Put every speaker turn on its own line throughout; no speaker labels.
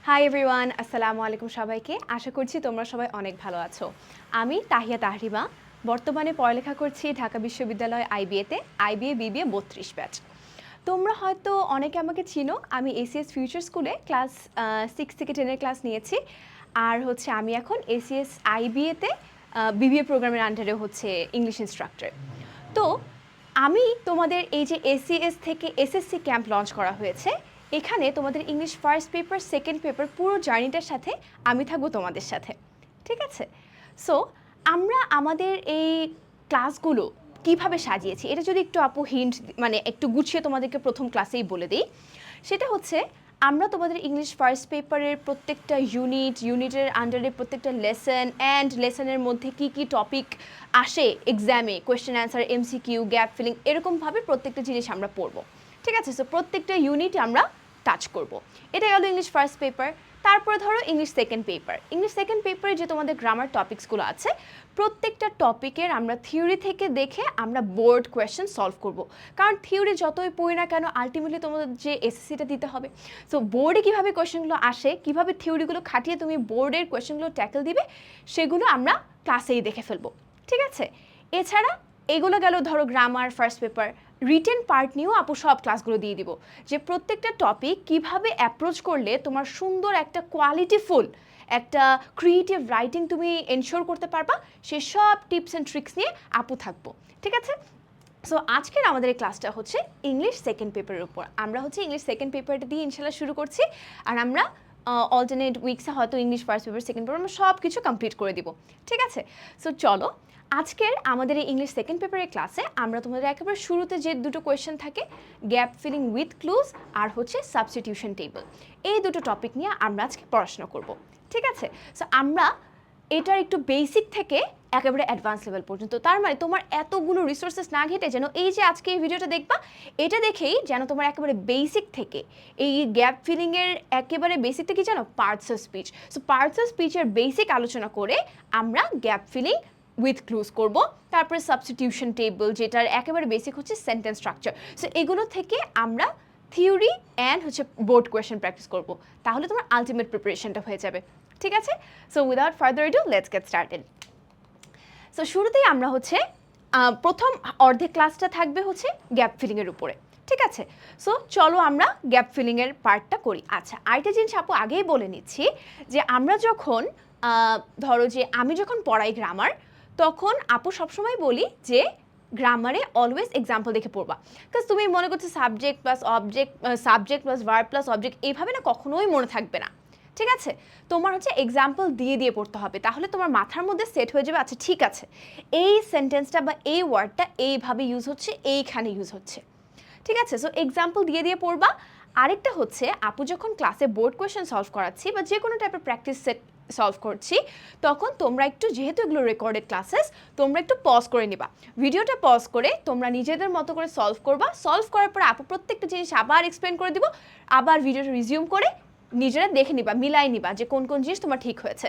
Hi everyone, আসসালামু আলাইকুম সবাইকে। আশা করছি তোমরা সবাই অনেক ভালো আছো। আমি তাহিয়া তাহরিমা, বর্তমানে পড়ালেখা করছি ঢাকা বিশ্ববিদ্যালয় আইবিএতে, আইবিএ বিবিএ 32 ব্যাচ। তোমরা হয়তো অনেকে আমাকে চিনো, আমি এসিএস ফিউচার স্কুলে ক্লাস 6 থেকে 10 ক্লাস নিয়েছি। আর হচ্ছে আমি এখন এসিএস আইবিএতে বিবিএ প্রোগ্রামের আন্ডারে হচ্ছে ইংলিশ ইনস্ট্রাক্টর। তো আমি তোমাদের এই যে এসিএস থেকে এসএসসি ক্যাম্প লঞ্চ করা হয়েছে, এখানে তোমাদের English first paper second paper পুরো জার্নিটার সাথে আমি থাকবো তোমাদের সাথে, ঠিক আছে? সো আমরা আমাদের এই ক্লাসগুলো কিভাবে সাজিয়েছি এটা যদি একটু আপু হিন্ট মানে একটু গুছিয়ে তোমাদেরকে প্রথম ক্লাসেই বলে দিই। সেটা হচ্ছে আমরা তোমাদের ইংলিশ ফার্স্ট পেপারের প্রত্যেকটা ইউনিটের আন্ডারে প্রত্যেকটা লেসন অ্যান্ড লেসনের মধ্যে কি কি টপিক আসে এক্সামে, question answer, MCQ, gap filling, এরকমভাবে প্রত্যেকটা জিনিস আমরা পড়বো, ঠিক আছে? সো প্রত্যেকটা ইউনিট আমরা টাচ করব। এটা গেল ইংলিশ ফার্স্ট পেপার। তারপরে ধরো ইংলিশ সেকেন্ড পেপারে যে তোমাদের গ্রামার টপিকসগুলো আছে, প্রত্যেকটা টপিকের আমরা থিওরি থেকে দেখে আমরা বোর্ড কোয়েশ্চেন সলভ করব। কারণ থিওরি যতই পড়ি না কেন, আলটিমেটলি তোমাদের যে এসএসসিটা দিতে হবে। সো বোর্ডে কীভাবে কোয়েশ্চেনগুলো আসে, কীভাবে থিওরিগুলো খাটিয়ে তুমি বোর্ডের কোয়েশ্চেনগুলো ট্যাকেল দিবে, সেগুলো আমরা ক্লাসেই দেখে ফেলবো, ঠিক আছে? এছাড়া এগুলো গেল ধরো grammar first paper. Written part নিয়েও আপু সব ক্লাসগুলো দিয়ে দিব, যে প্রত্যেকটা টপিক কিভাবে অ্যাপ্রোচ করলে তোমার সুন্দর একটা কোয়ালিটিফুল একটা ক্রিয়েটিভ রাইটিং তুমি এনশিওর করতে পারবা, সেসব টিপস অ্যান্ড ট্রিক্স নিয়ে আপু থাকবো, ঠিক আছে? সো আজকের আমাদের এই ক্লাসটা হচ্ছে ইংলিশ সেকেন্ড পেপারের উপর। আমরা হচ্ছে ইংলিশ সেকেন্ড পেপারটা দিয়ে ইনশাল্লাহ শুরু করছি। আর আমরা অল্টারনেট উইকসে হয়তো English first paper second paper আমরা সব কিছু কমপ্লিট করে দিব, ঠিক আছে? সো চলো আজকের আমাদের এই ইংলিশ সেকেন্ড পেপারের ক্লাসে আমরা তোমাদের একেবারে শুরুতে যে দুটো কোয়েশ্চেন থাকে, গ্যাপ ফিলিং উইথ ক্লুজ আর হচ্ছে সাবস্টিটিউশন টেবল, এই দুটো টপিক নিয়ে আমরা আজকে পড়াশোনা করব, ঠিক আছে? সো আমরা এটার একটু বেসিক থেকে একেবারে অ্যাডভান্স লেভেল পর্যন্ত, তার মানে তোমার এতগুলো রিসোর্সেস না ঘেটে যেন এই যে আজকে এই ভিডিওটা দেখবা, এটা দেখেই যেন তোমার একেবারে বেসিক থেকে এই গ্যাপ ফিলিংয়ের একেবারে বেসিক থেকে জানো parts of speech. So parts of স্পিচের বেসিক আলোচনা করে আমরা গ্যাপ ফিলিং উইথ ক্লুজ করব, তারপরে সাবস্টিটিউশন টেবল যেটার একেবারে বেসিক হচ্ছে সেন্টেন্স স্ট্রাকচার। সো এগুলো থেকে আমরা থিওরি অ্যান্ড হচ্ছে বোর্ড কোয়েশ্চেন প্র্যাকটিস করব, তাহলে তোমার আলটিমেট প্রিপারেশনটা হয়ে যাবে, ঠিক আছে? So without further edu let's get started. So শুরুতেই আমরা হচ্ছে প্রথম অর্ধেক ক্লাসটা থাকবে হচ্ছে গ্যাপ ফিলিংয়ের উপরে, ঠিক আছে? সো চলো আমরা গ্যাপ ফিলিংয়ের পার্টটা করি। আচ্ছা, আরেকটা জিনিস আপু আগেই বলে নিচ্ছি, যে আমরা যখন ধরো যে আমি যখন পড়াই গ্রামার, তখন আপু সবসময় বলি যে গ্রামারে অলওয়েজ এক্সাম্পল দেখে পড়বা। বিকজ তুমি মনে করছো subject plus verb plus object, এইভাবে না কখনোই মনে থাকবে না, ঠিক আছে? তোমার হচ্ছে এক্সাম্পল দিয়ে দিয়ে পড়তে হবে, তাহলে তোমার মাথার মধ্যে সেট হয়ে যাবে, আচ্ছা ঠিক আছে এই সেন্টেন্সটা বা এই ওয়ার্ডটা এইভাবে ইউজ হচ্ছে, এইখানে ইউজ হচ্ছে, ঠিক আছে? সো এক্সাম্পল দিয়ে দিয়ে পড়বা। আরেকটা হচ্ছে আপু যখন ক্লাসে বোর্ড কোয়েশ্চেন সলভ করাচ্ছি বা যে কোনো টাইপের প্র্যাকটিস সেট সলভ করছি, তখন তোমরা একটু, যেহেতু এগুলো রেকর্ডেড ক্লাসেস, তোমরা একটু পজ করে নিবা, ভিডিওটা পজ করে তোমরা নিজেদের মতো করে সলভ করবা। সলভ করার পর আপু প্রত্যেকটা জিনিস আবার এক্সপ্লেন করে দিব, আবার ভিডিওটা রিজিউম করে নিজেরা দেখে নিবা, মিলাই নিবা যে কোন কোন জিনিস তোমার ঠিক হয়েছে।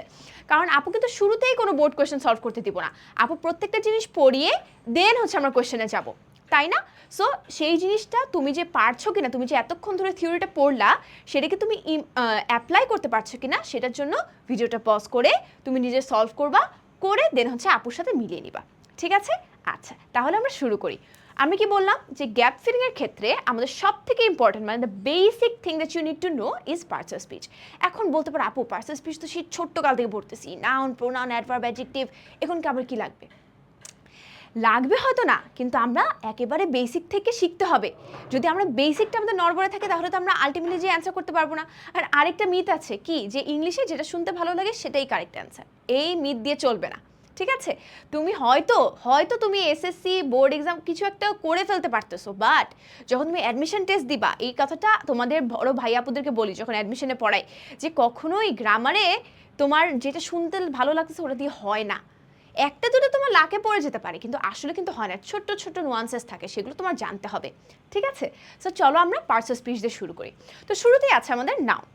কারণ আপু কিন্তু শুরুতেই কোনো বোর্ড কোয়েশ্চেন সলভ করতে দিব না, আপু প্রত্যেকটা জিনিস পড়িয়ে দেন হচ্ছে আমরা কোয়েশ্চেনে যাব, তাই না? সো সেই জিনিসটা তুমি যে পারছো কিনা, তুমি যে এতক্ষণ ধরে থিওরিটা পড়লা, সেটাকে তুমি অ্যাপ্লাই করতে পারছো কিনা, সেটার জন্য ভিডিওটা পজ করে তুমি নিজে সলভ করবা, করে দেন হচ্ছে আপুর সাথে মিলিয়ে নিবা, ঠিক আছে? আচ্ছা, তাহলে আমরা শুরু করি। আমি কি বললাম যে গ্যাপ ফিলিংয়ের ক্ষেত্রে আমাদের সব থেকে ইম্পর্টেন্ট মানে the basic thing that you need to know is parts of speech. এখন বলতে পারো আপু পার্টস অফ স্পিচ তো সেই ছোট্টকাল থেকে পড়তেছি, নাউন, প্রোনাউন, অ্যাডভার্ব, অ্যাডজেক্টিভ, এখন কি আবার কি লাগবে? লাগবে হয়তো না, কিন্তু আমরা একেবারে বেসিক থেকে শিখতে হবে। যদি আমরা বেসিকটা আমাদের নড়বড়ে থাকে, তাহলে তো আমরা আলটিমেটলি যে অ্যান্সার করতে পারবো না। আর আরেকটা মিথ আছে কি, যে ইংলিশে যেটা শুনতে ভালো লাগে সেটাই কারেক্ট অ্যান্সার, এই মিথ দিয়ে চলবে না, ঠিক আছে? তুমি হয়তো তুমি এসএসসি বোর্ড এক্সাম কিছু একটা করে ফেলতে পারতেছো, বাট যখন তুমি অ্যাডমিশন টেস্ট দিবা, এই কথাটা তোমাদের বড় ভাই আপুদেরকে বলি যখন অ্যাডমিশনে পড়াই, যে কখনোই গ্রামারে তোমার যেটা শুনতে ভালো লাগতেছে ওটা দিয়ে হয় না। একটা দুটো তোমার লাকে পড়ে যেতে পারে, কিন্তু আসলে কিন্তু হয় না, ছোট্ট ছোট্ট নুয়ান্সেস থাকে, সেগুলো তোমার জানতে হবে, ঠিক আছে? সো চলো আমরা পার্টস অফ স্পিচ দিয়ে শুরু করি। তো শুরুতেই আছে আমাদের নাউন।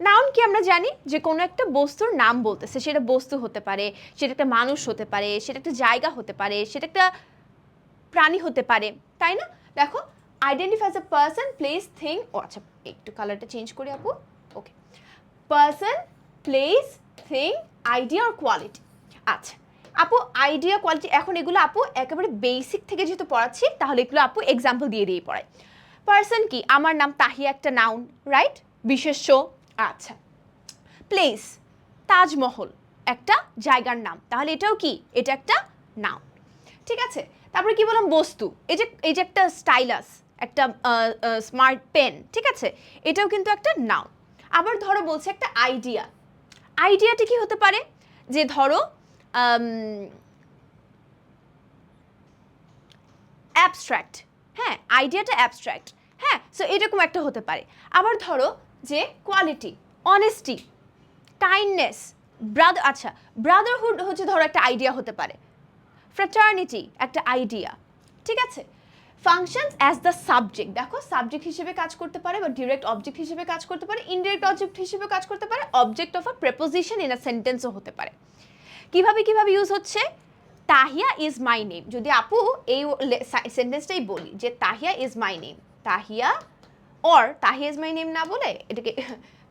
নাউন কি আমরা জানি যে কোনো একটা বস্তুর নাম বলতেছে, সেটা বস্তু হতে পারে, সেটা একটা মানুষ হতে পারে, সেটা একটা জায়গা হতে পারে, সেটা একটা প্রাণী হতে পারে, তাই না? দেখো, identifies a person, place, thing. ও আচ্ছা, একটু কালারটা চেঞ্জ করি আপু, okay. Person, place, thing, idea আর কোয়ালিটি। আচ্ছা আপু আইডিয়া কোয়ালিটি এখন এগুলো আপু একেবারে বেসিক থেকে যেহেতু পড়াচ্ছি তাহলে এগুলো আপু এক্সাম্পল দিয়ে দিয়ে পড়াই। পার্সন কি, আমার নাম তাহিয়া একটা নাউন, রাইট, বিশেষ্য। আচ্ছা প্লেস, তাজমহল একটা জায়গার নাম, তাহলে এটাও কি, এটা একটা নাউন। ঠিক আছে, তারপরে কি বললাম, বস্তু, এই যে একটা স্টাইলাস, একটা স্মার্ট পেন, ঠিক আছে, এটাও কিন্তু একটা নাউন। আবার ধরো বলছে একটা আইডিয়া, আইডিয়াটা কি হতে পারে, যে ধরো অ্যাবস্ট্রাক্ট, হ্যাঁ আইডিয়াটা অ্যাবস্ট্রাক্ট, হ্যাঁ সো এরকম একটা হতে পারে। আবার ধরো যে কোয়ালিটি, অনেস্টি, কাইন্ডনেস, আচ্ছা ব্রাদারহুড হচ্ছে ধরো একটা আইডিয়া হতে পারে, ফ্র্যাটার্নিটি একটা আইডিয়া। ঠিক আছে, ফাংশনস অ্যাজ দ্য সাবজেক্ট, দেখো সাবজেক্ট হিসেবে কাজ করতে পারে বা ডিরেক্ট অবজেক্ট হিসেবে কাজ করতে পারে, ইনডিরেক্ট অবজেক্ট হিসেবে কাজ করতে পারে, object of a preposition in a সেন্টেন্সও হতে পারে। কিভাবে ইউজ হচ্ছে, তাহিয়া ইজ মাই নেম, যদি আপু এই সেন্টেন্সটাই বলি যে Tahiya is my name, Tahiya or Tahiya is my name না বলে এটাকে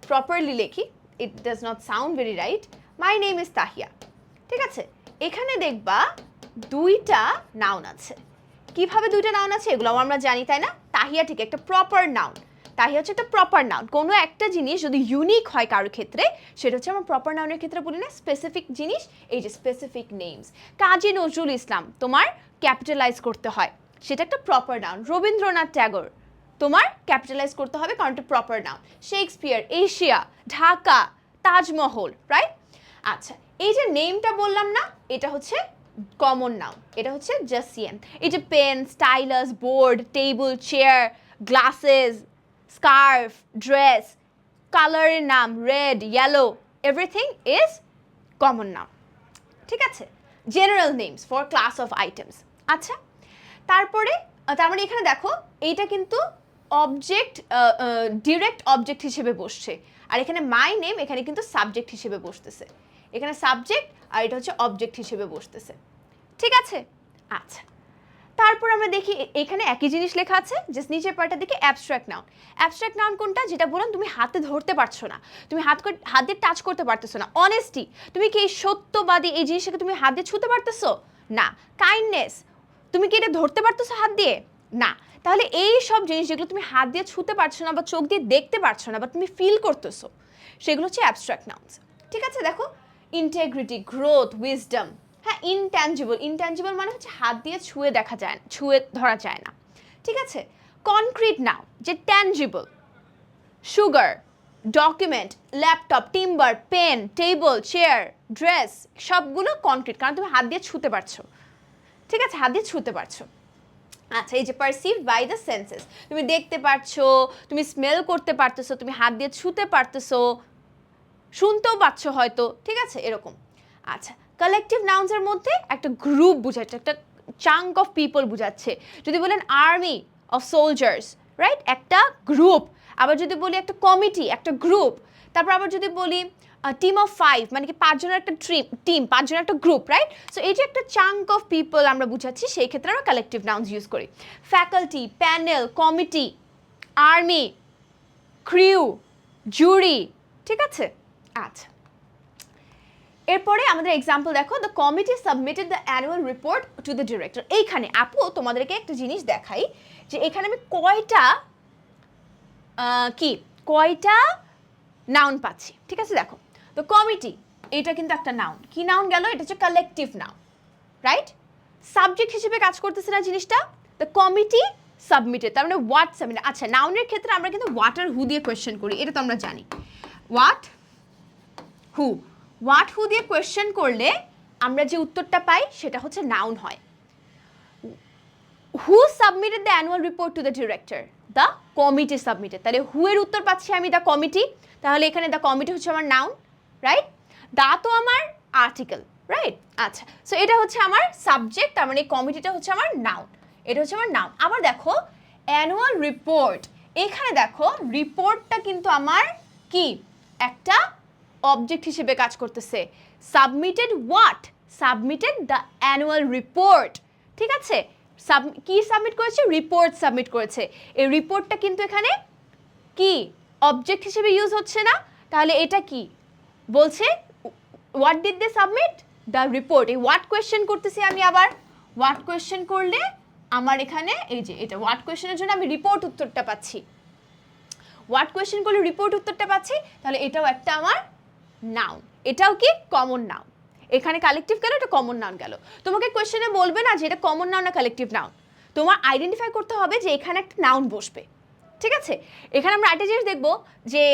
প্রপারলি লেখি, it does not sound very right, my name is Tahiya. ঠিক আছে, এখানে দেখবা দুইটা নাউন আছে। কিভাবে দুইটা নাউন আছে এগুলো আমরা জানি তাই না। তাহিয়া ঠিক একটা প্রপার নাউন, তাহিয়া হচ্ছে একটা প্রপার নাউন। কোনো একটা জিনিস যদি ইউনিক হয় কারোর ক্ষেত্রে সেটা হচ্ছে আমরা প্রপার নাউনের ক্ষেত্রে বলি না স্পেসিফিক জিনিস, এই যে স্পেসিফিক নেমস। কাজী নজরুল ইসলাম তোমার ক্যাপিটালাইজ করতে হয়, সেটা একটা প্রপার নাউন। রবীন্দ্রনাথ ট্যাগর তোমার ক্যাপিটালাইজ করতে হবে কারণ এটা proper noun. Shakespeare, Asia, Dhaka, Taj Mahal, right. আচ্ছা এই যে নেমটা বললাম না, এটা হচ্ছে কমন নাউন, এটা হচ্ছে জাস্ট সিএম। এই যে pen, stylus, board, table, chair, glasses, scarf, dress, কালারের নাম red, yellow, everything is common noun. ঠিক আছে, general names for class of items. আচ্ছা তারপরে তার মানে এখানে দেখো এইটা কিন্তু অবজেক্ট, ডিরেক্ট অবজেক্ট হিসেবে বসছে, আর এখানে মাই নেম এখানে কিন্তু সাবজেক্ট হিসেবে বসতেছে, এখানে সাবজেক্ট আর এটা হচ্ছে অবজেক্ট হিসেবে বসতেছে। ঠিক আছে, আচ্ছা তারপর আমরা দেখি এখানে একই জিনিস লেখা আছে, জাস্ট নিচের পার্টটা দেখি অ্যাবস্ট্রাক্ট নাউন। অ্যাবস্ট্রাক্ট নাউন কোনটা, যেটা বললাম তুমি হাতে ধরতে পারছো না, তুমি হাত দিয়ে টাচ করতে পারতেছো না। অনেস্টি, তুমি কি এই সত্যবাদী এই জিনিসটাকে তুমি হাত দিয়ে ছুঁতে পারতেছো না। কাইন্ডনেস, তুমি কি এটা ধরতে পারতেছো হাত দিয়ে না। তাহলে এই সব জিনিস যেগুলো তুমি হাত দিয়ে ছুঁতে পারছো না বা চোখ দিয়ে দেখতে পারছো না বা তুমি ফিল করতেছো, সেগুলো হচ্ছে অ্যাবস্ট্রাক্ট নাউনস। ঠিক আছে, দেখো ইন্টেগ্রিটি, গ্রোথ, উইজডম, হ্যাঁ ইনট্যাঞ্জিবল, ইনট্যাঞ্জিবল মানে হচ্ছে হাত দিয়ে ছুঁয়ে দেখা যায় না, ছুঁয়ে ধরা যায় না। ঠিক আছে, কনক্রিট নাউন যে tangible, sugar, document, laptop, timber, pen, table, chair, dress, সবগুলো কনক্রিট কারণ তুমি হাত দিয়ে ছুঁতে পারছো। ঠিক আছে, হাত দিয়ে ছুঁতে পারছো। আচ্ছা এই যে পারসিভ বাই দ্য সেন্সেস, তুমি দেখতে পারছো, তুমি স্মেল করতে পারতেছো, তুমি হাত দিয়ে ছুঁতে পারতেছো, শুনতেও পাচ্ছ হয়তো। ঠিক আছে, এরকম। আচ্ছা কালেকটিভ নাউন্সের মধ্যে একটা গ্রুপ বোঝাচ্ছে, একটা চাঙ্ক অফ পিপল বোঝাচ্ছে। যদি বলেন আর্মি অফ সোলজার্স, রাইট, একটা গ্রুপ। আবার যদি বলি একটা কমিটি, একটা গ্রুপ। তারপর আবার যদি বলি টিম অফ 5 মানে কি 5 জনের একটা টিম, 5 জনের একটা গ্রুপ, রাইট। সো এই যে একটা চাঙ্ক অফ পিপল আমরা বুঝাচ্ছি, সেই ক্ষেত্রে আমরা কালেকটিভ নাউন্স ইউজ করি। Faculty, panel, committee, army, crew, jury. ঠিক আছে, আচ্ছা এরপরে আমাদের এক্সাম্পল দেখো, the committee submitted the annual report to the director. এইখানে আপু তোমাদেরকে একটা জিনিস দেখাই যে এখানে আমি কয়টা নাউন পাচ্ছি। ঠিক আছে, দেখো দ্য কমিটি এটা কিন্তু একটা নাউন, কি নাউন গেল, এটা হচ্ছে কালেকটিভ নাউন, রাইট। সাবজেক্ট হিসেবে কাজ করতেছে না জিনিসটা, দ্য কমিটি সাবমিটেড, তার মানে হোয়াট সাবমিটেড। আচ্ছা নাউনের ক্ষেত্রে আমরা কিন্তু হোয়াট আর হু দিয়ে কোয়েশ্চেন করি, এটা তো আমরা জানি। হোয়াট হু, হোয়াট হু দিয়ে কোয়েশ্চেন করলে আমরা যে উত্তরটা পাই সেটা হচ্ছে নাউন হয়। Who submitted the annual report to the director, the committee submitted, তাহলে হু এর উত্তর পাচ্ছি আমি দ্য কমিটি, তাহলে এখানে দ্য কমিটি হচ্ছে আমার নাউন, রাইট। দা তো আমার আর্টিকেল, রাইট। আচ্ছা সো এটা হচ্ছে আমার সাবজেক্ট, তার মানে কমিটিটা হচ্ছে আমার নাউন, এটা হচ্ছে আমার নাউন। আবার দেখো অ্যানুয়াল রিপোর্ট, এখানে দেখো রিপোর্টটা কিন্তু আমার কি একটা অবজেক্ট হিসেবে কাজ করতেছে। Submitted what, submitted the annual report. ঠিক আছে, কি সাবমিট করেছে, রিপোর্ট সাবমিট করেছে। এই রিপোর্টটা কিন্তু এখানে কি অবজেক্ট হিসেবে ইউজ হচ্ছে না, তাহলে এটা কি বলছে, what did they submit? The report. এই হোয়াট কোয়েশ্চেন করতেছি আমি, আবার হোয়াট কোয়েশ্চেন করলে আমার এখানে এই যে এটা হোয়াট কোয়েশ্চেনের জন্য আমি রিপোর্ট উত্তরটা পাচ্ছি, হোয়াট কোয়েশ্চেন করলে রিপোর্ট উত্তরটা পাচ্ছি, তাহলে এটাও একটা আমার নাউন, এটাও কি কমন নাউন। এখানে কালেকটিভ গেল, এটা কমন নাউন গেল। তোমাকে কোয়েশ্চেনে বলবে না যে এটা কমন নাউন না কালেকটিভ নাউন, তোমার আইডেন্টিফাই করতে হবে যে এখানে একটা নাউন বসবে, ঠিক আছে। এখানে আমরা একটা জিনিস দেখবো যে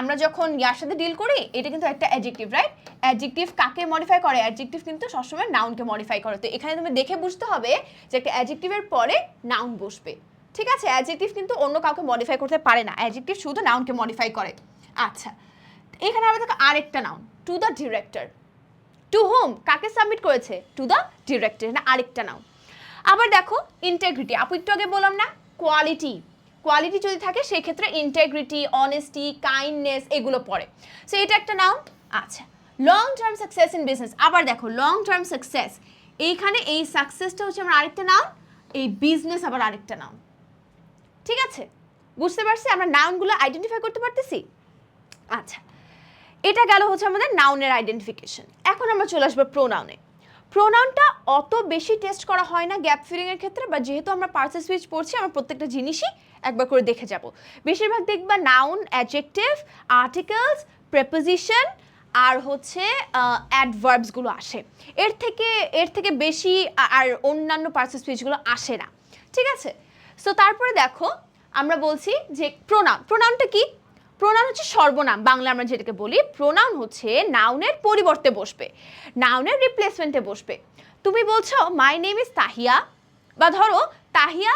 আমরা যখন ইয়ার সাথে ডিল করি, এটা কিন্তু একটা অ্যাডজেক্টিভ, রাইট? অ্যাডজেক্টিভ কাকে মডিফাই করে? অ্যাডজেক্টিভ কিন্তু সবসময় নাউনকে মডিফাই করে। তো এখানে তুমি দেখে বুঝতে হবে যে একটা অ্যাডজেক্টিভের পরে নাউন বসবে, ঠিক আছে। অ্যাডজেক্টিভ কিন্তু অন্য কাউকে মডিফাই করতে পারে না, অ্যাডজেক্টিভ শুধু নাউনকে মডিফাই করে। আচ্ছা, এখানে আবার দেখো আরেকটা noun, to the director. To whom, কাকে সাবমিট করেছে? টু দ্য ডিরেক্টর, না আরেকটা নাউন। আবার দেখো ইন্টেগ্রিটি, আপু একটু আগে বললাম না কোয়ালিটি, কোয়ালিটি যদি থাকে সেই ক্ষেত্রে ইন্টেগ্রিটি, অনেস্টি, কাইন্ডনেস এগুলো পড়ে, সো এটা একটা নাউন। আচ্ছা, long term success in business, আবার দেখো লং টার্ম সাকসেস, এইখানে এই সাকসেসটা হচ্ছে আমার আরেকটা নাউন, এই বিজনেস আবার আরেকটা নাউন, ঠিক আছে। বুঝতে পারছি আমরা নাউনগুলো আইডেন্টিফাই করতে পারতেছি। আচ্ছা, এটা গেল হচ্ছে আমাদের নাউনের আইডেন্টিফিকেশন। এখন আমরা চলে আসবো প্রোনাউনে। প্রোনাউনটা অত বেশি টেস্ট করা হয় না গ্যাপ ফিলিংয়ের ক্ষেত্রে, বা যেহেতু আমরা পার্সেল সুইচ পড়ছি, আমরা প্রত্যেকটা জিনিসই একবার করে দেখে যাব। বেশিরভাগ দেখবা নাউন, অ্যাডজেক্টিভ, আর্টিকেলস, প্রেপোজিশন আর হচ্ছে অ্যাডভার্বসগুলো আসে, এর থেকে বেশি আর অন্যান্য পার্সেল সুইচগুলো আসে না, ঠিক আছে। সো তারপরে দেখো আমরা বলছি যে প্রোনাউনটা কি? প্রোনাউন হচ্ছে সর্বনাম, বাংলা আমরা যেটাকে বলি। প্রোনাউন হচ্ছে নাউনের পরিবর্তে বসবে, নাউনের রিপ্লেসমেন্টে বসবে। তুমি বলছো মাই নেম ইজ তাহিয়া, বা ধরো Tahiya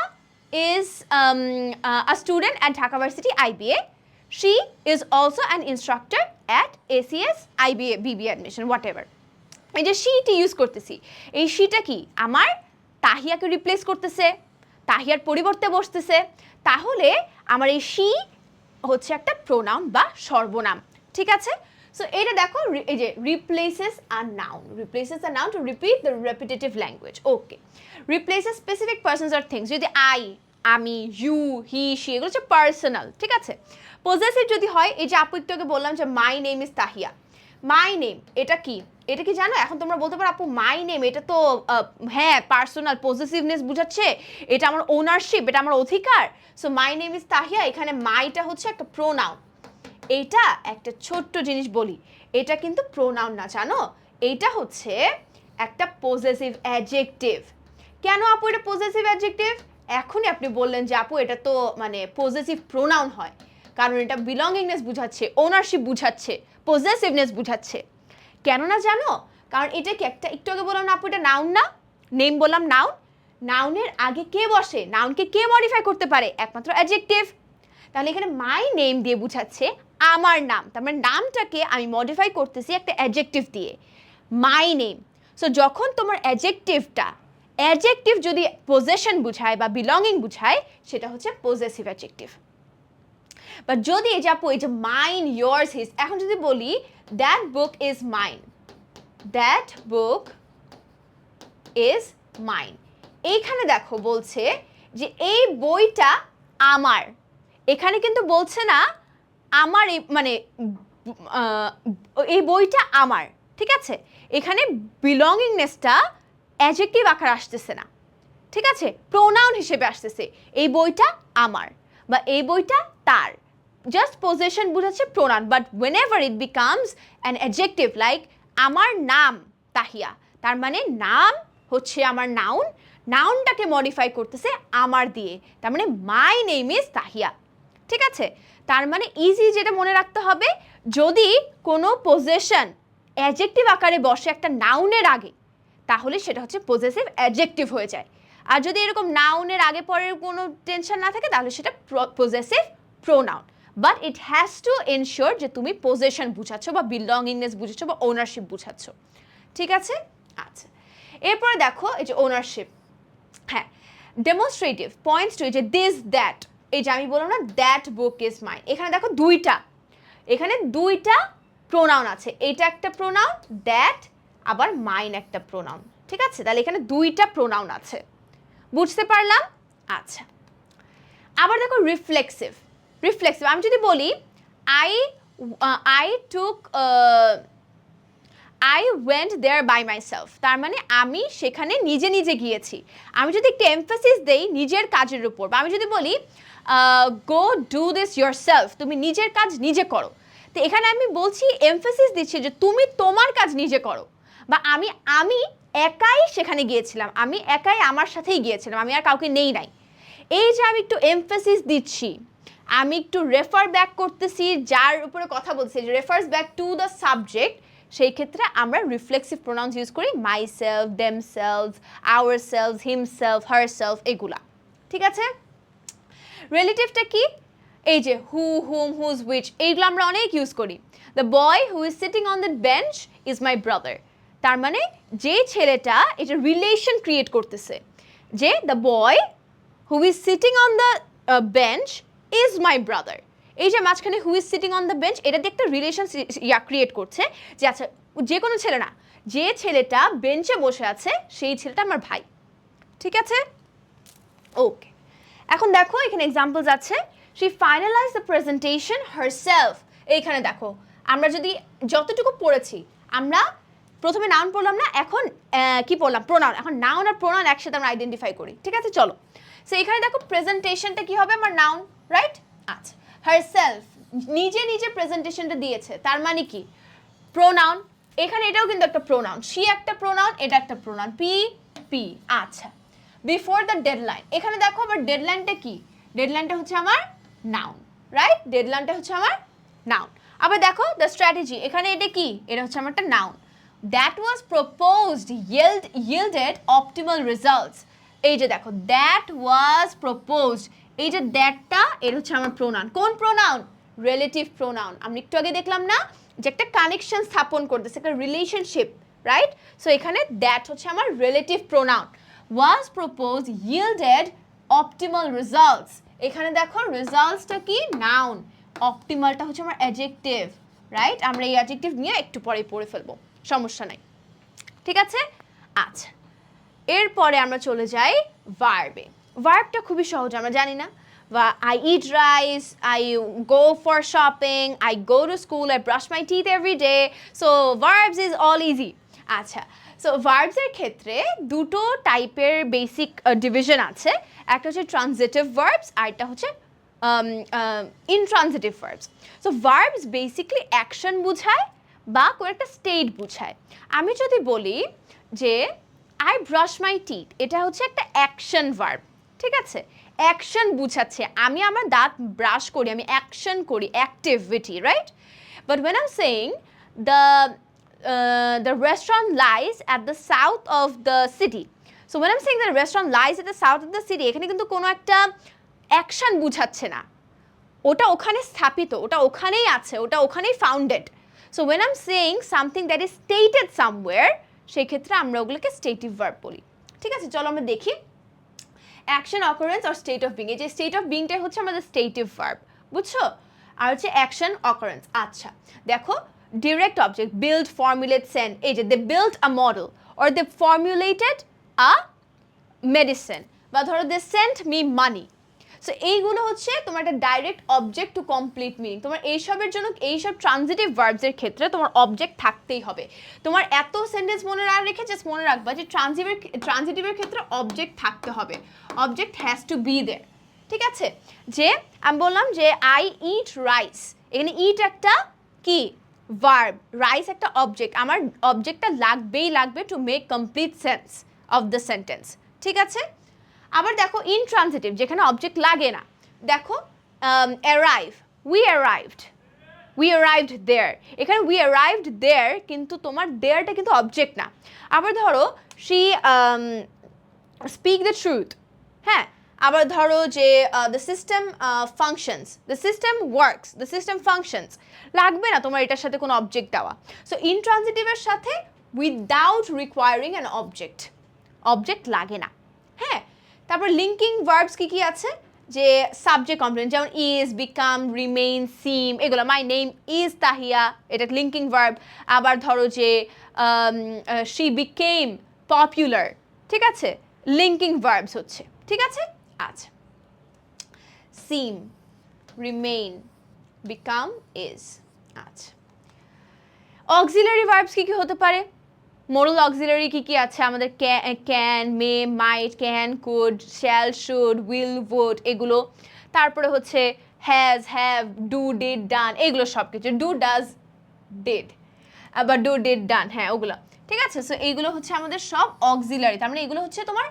is a student at Dhaka varsity IBA, she is also an instructor at ACS IBA BBA admission, what ever. এই যে শিটি ইউজ করতেছি, এই শিটা কি আমার তাহিয়াকে রিপ্লেস করতেছে, তাহিয়ার পরিবর্তে বসতেছে, তাহলে আমার এই শি হচ্ছে একটা প্রোনাউন বা সর্বনাম, ঠিক আছে। সো এটা দেখো এই যে replaces a noun, replaces a noun to repeat the repetitive language. Okay, replaces specific persons R things, যদি আই, আমি, ইউ, হি, শি এগুলো হচ্ছে পার্সোনাল, ঠিক আছে। পজেসিভ যদি হয়, এই যে আপু একটু আগে বললাম যে my name is Tahiya, my name এটা কি? এটা কি জানো? এখন তোমরা বলতে পারো আপু মাই নেম এটা তো হ্যাঁ পার্সোনাল, পজেসিভনেস বুঝাচ্ছে, এটা আমার ওনারশিপ, এটা আমার অধিকার। So my name is Tahiya, এখানে মাইটা হচ্ছে একটা প্রোনাউন। এইটা একটা ছোট্ট জিনিস বলি, এটা কিন্তু প্রোনাউন না, জানো? এইটা হচ্ছে একটা পজেসিভ অ্যাডজেক্টিভ। কেন আপু এটা পজেসিভ অ্যাডজেক্টিভ? এখনই আপনি বললেন যে আপু এটা তো মানে পজেসিভ প্রোনাউন হয়, কারণ এটা বিলঙ্গিংনেস বুঝাচ্ছে, ওনারশিপ বুঝাচ্ছে, পজেসিভনেস বুঝাচ্ছে। কেন না জানো? কারণ এটা কি একটা, একটু আগে বললাম না আপু এটা নাউন না, নেম বললাম নাউন, নাউনের আগে কে বসে? নাউনকে কে মডিফাই করতে পারে? একমাত্র অ্যাডজেক্টিভ। তাহলে এখানে মাই নেম দিয়ে বুঝাচ্ছে আমার নাম, তার মানে নামটাকে আমি মডিফাই করতেছি একটা অ্যাডজেক্টিভ দিয়ে, মাই নেম। সো যখন তোমার অ্যাডজেক্টিভ যদি পজেশন বুঝায় বা বিলঙ্গিং বুঝায়, সেটা হচ্ছে পজেসিভ অ্যাডজেক্টিভ। বাট যদি এই যে আপু এই যে মাইন, ইয়ার্স, হিজ, এখন যদি বলি that book is mine, that book is mine, এইখানে দেখো বলছে যে এই বইটা আমার, এখানে কিন্তু বলছে না আমার মানে এই বইটা আমার, ঠিক আছে। এখানে বিলঙ্গিংনেসটা অ্যাডজেক্টিভ আকার আসতেছে না, ঠিক আছে, প্রোনাউন হিসেবে আসতেছে। এই বইটা আমার বা এই বইটা তার, জাস্ট পজেশন বুঝাচ্ছে pronoun. But whenever it becomes an adjective like আমার নাম তাহিয়া, তার মানে নাম হচ্ছে আমার নাউন, নাউনটাকে মডিফাই করতেছে আমার দিয়ে, তার মানে মাই নেম ইজ তাহিয়া, ঠিক আছে। তার মানে ইজি যেটা মনে রাখতে হবে, যদি কোনো পজেশন অ্যাডজেক্টিভ আকারে বসে একটা নাউনের আগে, তাহলে সেটা হচ্ছে পজেসিভ অ্যাডজেক্টিভ হয়ে যায়। আর যদি এরকম নাউনের আগে পরের কোনো টেনশন না থাকে, তাহলে সেটা possessive pronoun. But it has to ensure যে তুমি পজেশন বুঝাচ্ছ বা বিলঙ্গিংনেস বুঝাচ্ছ বা ওনারশিপ বুঝাচ্ছ, ঠিক আছে। আচ্ছা, এরপরে দেখো এই যে ওনারশিপ, হ্যাঁ, ডেমনস্ট্রেটিভ পয়েন্টস টু, যে দিস দ্যাট, এই যে আমি বললাম না দ্যাট বুক ইজ মাইন, এখানে দেখো এখানে দুইটা প্রোনাউন আছে, এটা একটা প্রোনাউন, দ্যাট, আবার মাইন একটা প্রোনাউন, ঠিক আছে। তাহলে এখানে দুইটা প্রোনাউন আছে, বুঝতে পারলাম। আচ্ছা, আবার দেখো রিফ্লেক্সিভ, আমি যদি বলি I I took I went there by myself, তার মানে আমি সেখানে নিজে নিজে গিয়েছি। আমি যদি একটু এমফাসিস দেই নিজের কাজের উপর, বা আমি যদি বলি গো ডু দিস ইয়োরসেলফ, তুমি নিজের কাজ নিজে করো, তো এখানে আমি বলছি এমফাসিস দিচ্ছি যে তুমি তোমার কাজ নিজে করো, বা আমি আমি একাই সেখানে গিয়েছিলাম, আমি একাই আমার সাথেই গিয়েছিলাম, আমি আর কাউকে নেই নাই। এই যে আমি একটু এমফাসিস দিচ্ছি, আমি একটু রেফার ব্যাক করতেছি যার উপরে কথা বলছি, যে refers back to the subject, সেই ক্ষেত্রে আমরা রিফ্লেক্সিভ প্রোনাউন্স ইউজ করি, myself, themselves, ourselves, himself, herself, এগুলা। ঠিক আছে? রিলেটিভটা কি? এই যে হু, হুম, হুজ, হুইচ, এইগুলো আমরা অনেক ইউজ করি। The boy who is sitting on the bench is my brother, তার মানে যে ছেলেটা এটা রিলেশন ক্রিয়েট করতেছে, যে the boy who is sitting on the bench is my brother, এই যে মাঝখানে who is sitting on the bench, এটা দিয়ে একটা রিলেশন ক্রিয়েট করছে, যে আচ্ছা যে কোনো ছেলে না, যে ছেলেটা বেঞ্চে বসে আছে সেই ছেলেটা আমার ভাই। ঠিক আছে? ওকে, এখন দেখো এখানে এক্সাম্পলস আছে। She finalise the presentation herself, এইখানে দেখো আমরা যদি যতটুকু পড়েছি, আমরা প্রথমে নাউন পড়লাম না, এখন কি পড়লাম? প্রোনাউন। এখন নাউন আর প্রোনাউন একসাথে আমরা আইডেন্টিফাই করি। ঠিক আছে, চলো। সো এখানে দেখো প্রেজেন্টেশনটা কি হবে? আমার নাউন, রাইট? আচ্ছা, হারসেলফ নিজে নিজে প্রেজেন্টেশনটা দিয়েছে, তার মানে কি? প্রোনাউন। এখানে এটাও কিন্তু একটা প্রোনাউন, শি একটা প্রোনাউন, এটা একটা প্রোনাউন, পি পি। আচ্ছা, বিফোর দ্য ডেডলাইন, এখানে দেখো আবার ডেডলাইনটা কি? ডেডলাইনটা হচ্ছে আমার নাউন, রাইট? ডেডলাইনটা হচ্ছে আমার নাউন। আবার দেখো দ্য স্ট্র্যাটেজি, এখানে এটা কি? এটা হচ্ছে আমার একটা noun. That was proposed yielded optimal results, এই যে দেখো দ্যাট ওয়াজ প্রপোজড, এই যে দ্যাটটা এটা হচ্ছে আমার প্রোনাউন। কোন প্রোনাউন? Relative pronoun. আমরা একটু আগে দেখলাম না যে একটা কানেকশন স্থাপন করতেছে, একটা রিলেশনশিপ, রাইট? সো এখানে দ্যাট হচ্ছে আমার রিলেটিভ প্রোনাউন। ওয়াজ প্রপোজড yielded অপটিমাল রেজাল্টস, এখানে দেখো রেজাল্টসটা কি? নাউন। অপটিমালটা হচ্ছে আমার অ্যাডজেক্টিভ, রাইট? আমরা এই অ্যাডজেক্টিভ নিয়ে একটু পরে পড়ে ফেলবো, সমস্যা নাই। ঠিক আছে? আচ্ছা, এরপরে আমরা চলে যাই ভার্বে। ভার্বটা খুবই সহজ, আমরা জানি না? I eat rice, I go for shopping, I go to school, I brush my teeth every day. So verbs is all easy. আচ্ছা, সো ভার্বসের ক্ষেত্রে দুটো টাইপের বেসিক ডিভিশন আছে। একটা হচ্ছে ট্রানজিটিভ ভার্বস, আর একটা হচ্ছে intransitive verbs. So verbs basically action বোঝায় বা কোনো একটা স্টেট বোঝায়। আমি যদি বলি যে আই ব্রাশ মাই টিথ, এটা হচ্ছে একটা অ্যাকশন ভার্ব। ঠিক আছে? অ্যাকশন বুঝাচ্ছে, আমি আমার দাঁত ব্রাশ করি, আমি অ্যাকশন করি, activity, right? But when I am saying the restaurant lies at the south of the city. So when I'm saying the restaurant lies at the south of the city, এখানে কিন্তু কোনো একটা action বুঝাচ্ছে না, ওটা ওখানে স্থাপিত, ওটা ওখানেই আছে, ওটা ওখানেই founded. So when I am saying something that is stated somewhere, সেই ক্ষেত্রে আমরা ওগুলোকে স্টেটিভ ভার্ব বলি। ঠিক আছে, চলো আমরা দেখি অ্যাকশন, অকারেন্স আর স্টেট অফ বিং। এই যে স্টেট অফ বিংটাই হচ্ছে আমাদের স্টেটিভ ভার্ব, বুঝছো? আর হচ্ছে অ্যাকশন, অকারেন্স। আচ্ছা, দেখো direct object, build, formulate, send, এই যে they build a model or they formulated a medicine, বা ধরো they sent me money. So এইগুলো হচ্ছে তোমার একটা direct object to complete meaning. তোমার এইসবের জন্য, এইসব ট্রানজিটিভ ভার্বসের ক্ষেত্রে তোমার অবজেক্ট থাকতেই হবে। তোমার এত সেন্টেন্স মনে না রেখে জাস্ট মনে রাখবা যে ট্রানজিটিভের ক্ষেত্রে অবজেক্ট থাকতে হবে, object has to be there. ঠিক আছে? যে আমি বললাম যে আই ইট রাইস, এখানে ইট একটা কি ভার্ব, রাইস একটা অবজেক্ট, আমার অবজেক্টটা লাগবেই লাগবে to make complete sense of the sentence. ঠিক আছে? আবার দেখো ইনট্রানজিটিভ, যেখানে অবজেক্ট লাগে না, দেখো অ্যারাইভ, উই অ্যারাইভড দেয়ার, এখানে উই অ্যারাইভড দেয়ার, কিন্তু তোমার দেয়ারটা কিন্তু অবজেক্ট না। আবার ধরো শি স্পিক দ্য ট্রুথ, হ্যাঁ। আবার ধরো যে the system functions, the system works, the system functions, লাগবে না তোমার এটার সাথে কোনো অবজেক্ট দেওয়া। সো ইনট্রানজিটিভের সাথে without recurring an object, object লাগে না, হ্যাঁ। তারপর লিঙ্কিং ভার্বস কি কি আছে? যে সাবজেক্ট কমপ্লিমেন্ট, যেমন ইজ, বিকাম, রিমেইন, সিম, এগুলো। মাই নেম ইজ তাহিয়া, এটা লিঙ্কিং ভার্ব। আবার ধরো যে শি বিকেম পপুলার, ঠিক আছে, লিঙ্কিং ভার্বস হচ্ছে। ঠিক আছে? আচ্ছা, সিম, রিমেইন, বিকাম, ইজ, আচ্ছা, অক্সিলারি ভার্বস কি কি হতে পারে? মোরাল অক্সিলারি কি কি আছে আমাদের? Can, may, might, can, could, shall, should, will, would এগুলো। তারপরে হচ্ছে has, have, do, did, done এগুলো সব কিছু। ডু, ডাজ, ডিড, আবার ডু, ডিড, ডান, হ্যাঁ ওগুলো। ঠিক আছে, সো এইগুলো হচ্ছে আমাদের সব অক্সিলারি। তার মানে এগুলো হচ্ছে তোমার